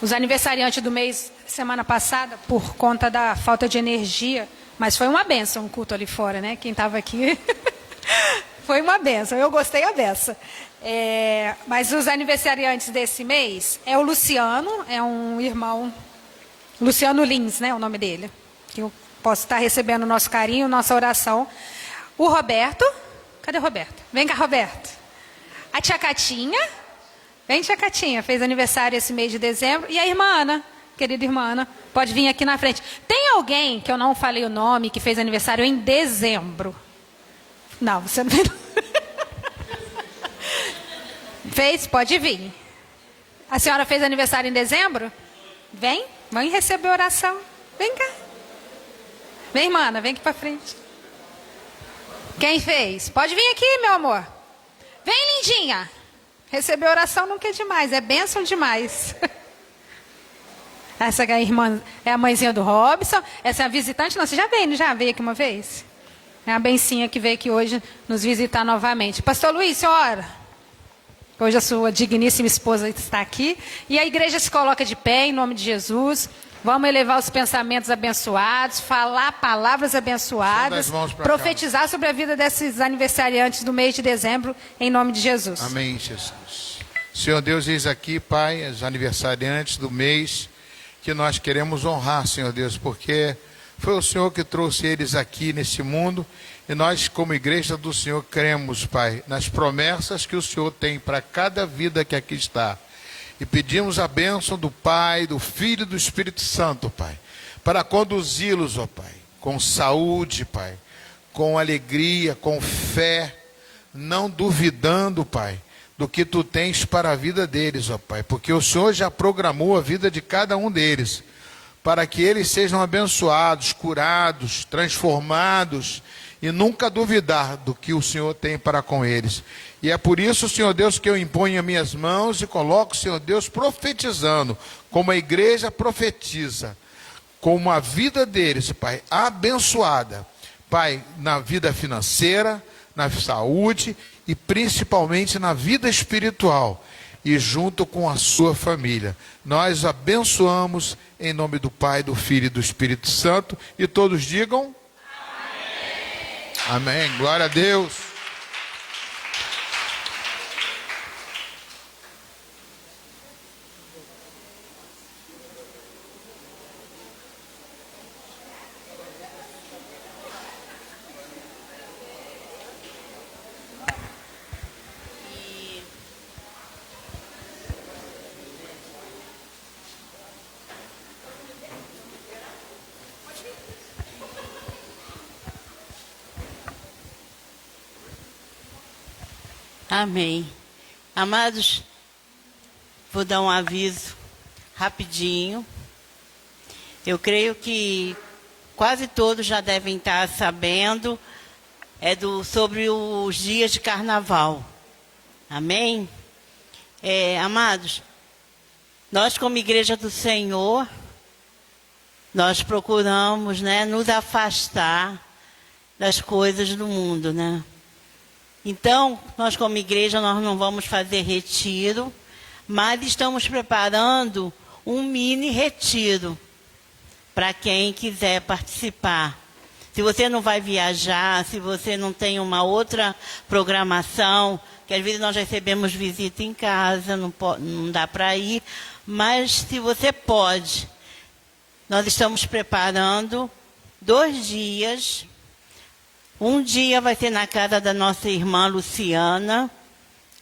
os aniversariantes do mês semana passada por conta da falta de energia, mas foi uma bênção o culto ali fora, né? Quem estava aqui foi uma bênção, eu gostei da beça. Mas os aniversariantes desse mês é o Luciano, é um irmão, Luciano Lins, né, o nome dele, que eu posso estar recebendo o nosso carinho, nossa oração. O Roberto, cadê o Roberto? Vem cá, Roberto. A tia Catinha, vem tia Catinha, fez aniversário esse mês de dezembro. E a irmã Ana, querida irmã Ana, pode vir aqui na frente. Tem alguém que eu não falei o nome, que fez aniversário em dezembro? Não, você não tem. Fez? Pode vir. A senhora fez aniversário em dezembro? Vem receber oração. Vem cá. Vem, irmã Ana, vem aqui para frente. Quem fez? Pode vir aqui, meu amor. Vem, lindinha. Receber oração nunca é demais, é bênção demais. Essa é a irmã, é a mãezinha do Robson. Essa é a visitante, não, você já veio, não já veio aqui uma vez? É a bencinha que veio aqui hoje nos visitar novamente. Pastor Luiz, senhora. Hoje a sua digníssima esposa está aqui. E a igreja se coloca de pé em nome de Jesus. Vamos elevar os pensamentos abençoados, falar palavras abençoadas, profetizar sobre a vida desses aniversariantes do mês de dezembro, em nome de Jesus. Amém, Jesus. Senhor Deus, eis aqui, Pai, os aniversariantes do mês que nós queremos honrar, Senhor Deus, porque foi o Senhor que trouxe eles aqui nesse mundo e nós, como igreja do Senhor, cremos, Pai, nas promessas que o Senhor tem para cada vida que aqui está. E pedimos a bênção do Pai, do Filho e do Espírito Santo, Pai, para conduzi-los, ó Pai, com saúde, Pai, com alegria, com fé, não duvidando, Pai, do que Tu tens para a vida deles, ó Pai, porque o Senhor já programou a vida de cada um deles, para que eles sejam abençoados, curados, transformados, e nunca duvidar do que o Senhor tem para com eles. E é por isso, Senhor Deus, que eu imponho as minhas mãos e coloco, Senhor Deus, profetizando, como a igreja profetiza, como a vida deles, Pai, abençoada, Pai, na vida financeira, na saúde e principalmente na vida espiritual, e junto com a sua família. Nós abençoamos em nome do Pai, do Filho e do Espírito Santo, e todos digam amém. Amém. Glória a Deus. Amém. Amados, vou dar um aviso rapidinho. Eu creio que quase todos já devem estar sabendo, sobre os dias de carnaval. Amém? Amados, nós como Igreja do Senhor, nós procuramos, nos afastar das coisas do mundo, Então, nós como igreja, nós não vamos fazer retiro, mas estamos preparando um mini retiro para quem quiser participar. Se você não vai viajar, se você não tem uma outra programação, que às vezes nós recebemos visita em casa, não dá para ir, mas se você pode, nós estamos preparando 2 dias. Um dia vai ser na casa da nossa irmã Luciana.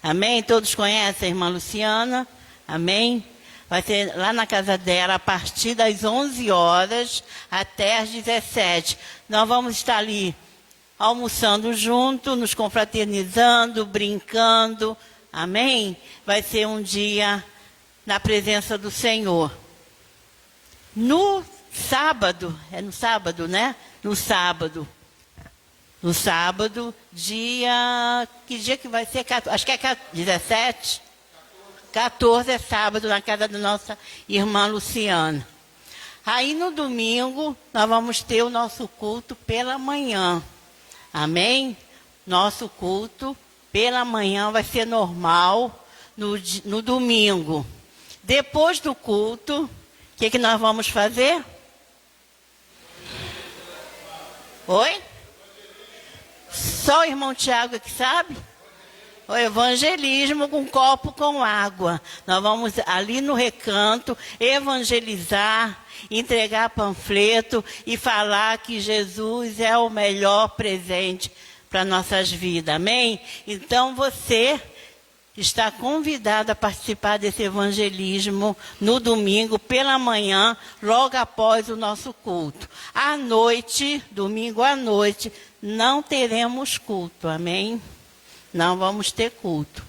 Amém? Todos conhecem a irmã Luciana? Amém? Vai ser lá na casa dela a partir das 11 horas até as 17. Nós vamos estar ali almoçando junto, nos confraternizando, brincando. Amém? Vai ser um dia na presença do Senhor. No sábado, no sábado, No sábado, que dia que vai ser? Acho que é 17? 14 é sábado, na casa da nossa irmã Luciana. Aí no domingo, nós vamos ter o nosso culto pela manhã. Amém? Nosso culto pela manhã vai ser normal no domingo. Depois do culto, o que nós vamos fazer? Oi? Só o irmão Tiago que sabe? O evangelismo com copo com água. Nós vamos ali no recanto evangelizar, entregar panfleto e falar que Jesus é o melhor presente para nossas vidas. Amém? Então você está convidado a participar desse evangelismo no domingo pela manhã, logo após o nosso culto. À noite, domingo à noite, não teremos culto, amém? Não vamos ter culto.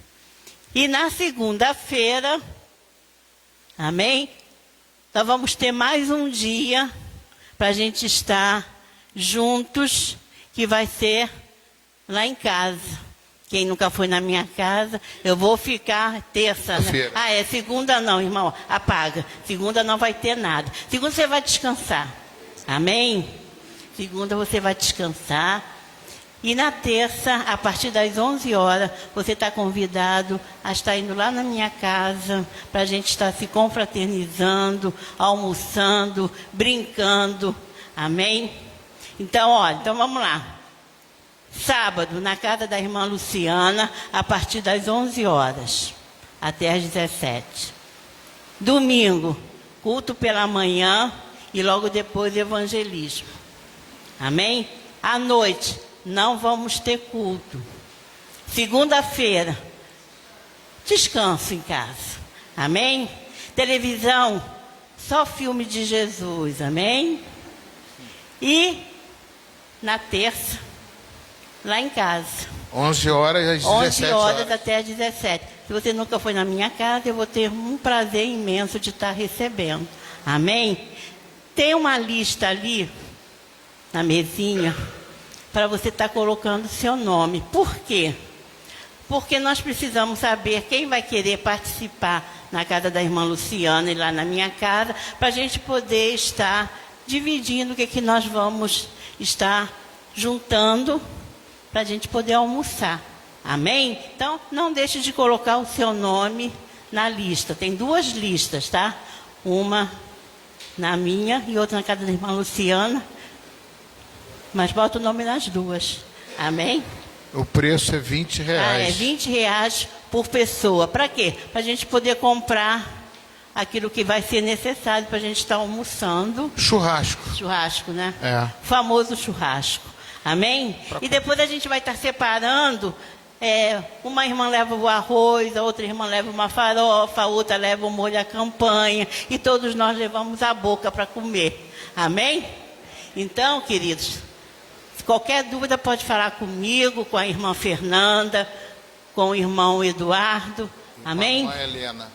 E na segunda-feira, amém? Nós vamos ter mais um dia para a gente estar juntos, que vai ser lá em casa. Quem nunca foi na minha casa, eu vou ficar terça. Segunda não, irmão, apaga. Segunda não vai ter nada. Segunda você vai descansar. Amém? Segunda você vai descansar. E na terça, a partir das 11 horas, você está convidado a estar indo lá na minha casa, para a gente estar se confraternizando, almoçando, brincando. Amém? Então, olha, então vamos lá. Sábado, na casa da irmã Luciana, a partir das 11 horas, até às 17. Domingo, culto pela manhã e logo depois evangelismo. Amém? À noite, não vamos ter culto. Segunda-feira, descanso em casa. Amém? Televisão, só filme de Jesus. Amém? E na terça, lá em casa. 11 horas às 17 11 horas até às 17. Se você nunca foi na minha casa, eu vou ter um prazer imenso de estar recebendo. Amém? Tem uma lista ali, na mesinha, para você estar colocando o seu nome. Por quê? Porque nós precisamos saber quem vai querer participar na casa da irmã Luciana e lá na minha casa, para a gente poder estar dividindo o que nós vamos estar juntando, para a gente poder almoçar. Amém? Então, não deixe de colocar o seu nome na lista. Tem 2 listas, tá? Uma na minha e outra na casa da irmã Luciana. Mas bota o nome nas 2. Amém? O preço é R$20. É R$20 por pessoa. Para quê? Para a gente poder comprar aquilo que vai ser necessário para a gente estar almoçando. Churrasco. Churrasco, né? É. O famoso churrasco. Amém? E depois a gente vai estar separando. Uma irmã leva o arroz, a outra irmã leva uma farofa, a outra leva o molho à campanha. E todos nós levamos a boca para comer. Amém? Então, queridos, qualquer dúvida pode falar comigo, com a irmã Fernanda, com o irmão Eduardo. Amém? A Helena.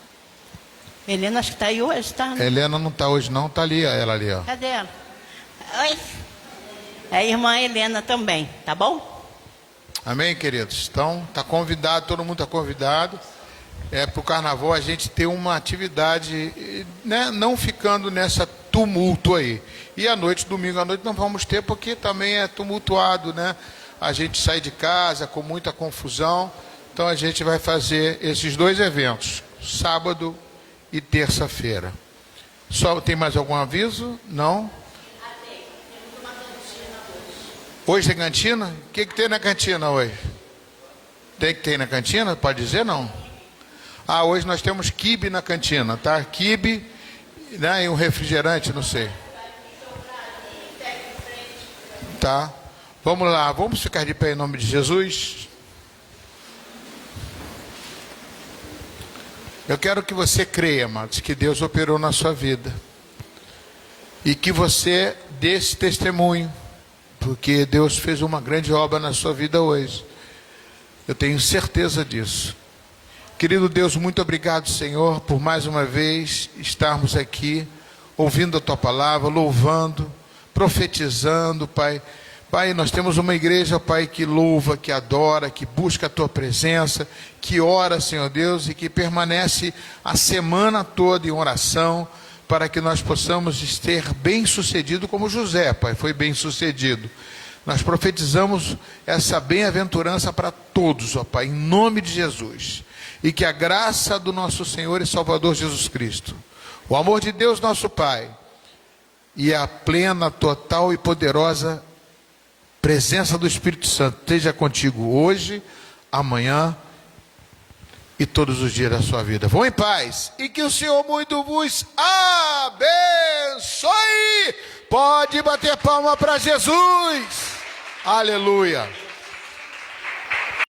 Helena acho que está aí hoje, tá? Né? Helena não está hoje não, está ali, ela ali, ó. Cadê ela? Oi. É a irmã Helena também, tá bom? Amém, queridos? Então, está convidado, todo mundo está convidado. Para o carnaval a gente ter uma atividade, né, não ficando nessa tumulto aí. E à noite, domingo à noite, não vamos ter, porque também é tumultuado, né? A gente sai de casa com muita confusão. Então a gente vai fazer esses 2 eventos, sábado e terça-feira. Só tem mais algum aviso? Não? Hoje tem cantina? O que tem na cantina hoje? Tem que ter na cantina? Pode dizer não? Hoje nós temos quibe na cantina, tá? Quibe, né, e um refrigerante, não sei. Tá? Vamos lá, vamos ficar de pé em nome de Jesus. Eu quero que você creia, amados, que Deus operou na sua vida. E que você dê esse testemunho. Porque Deus fez uma grande obra na sua vida hoje. Eu tenho certeza disso. Querido Deus, muito obrigado, Senhor, por mais uma vez estarmos aqui, ouvindo a Tua palavra, louvando, profetizando, Pai. Pai, nós temos uma igreja, Pai, que louva, que adora, que busca a Tua presença, que ora, Senhor Deus, e que permanece a semana toda em oração, para que nós possamos ser bem-sucedido como José, Pai, foi bem-sucedido. Nós profetizamos essa bem-aventurança para todos, ó Pai, em nome de Jesus. E que a graça do nosso Senhor e Salvador Jesus Cristo, o amor de Deus nosso Pai, e a plena, total e poderosa presença do Espírito Santo esteja contigo hoje, amanhã e todos os dias da sua vida. Vão em paz e que o Senhor muito vos abençoe. Pode bater palma para Jesus. Aleluia.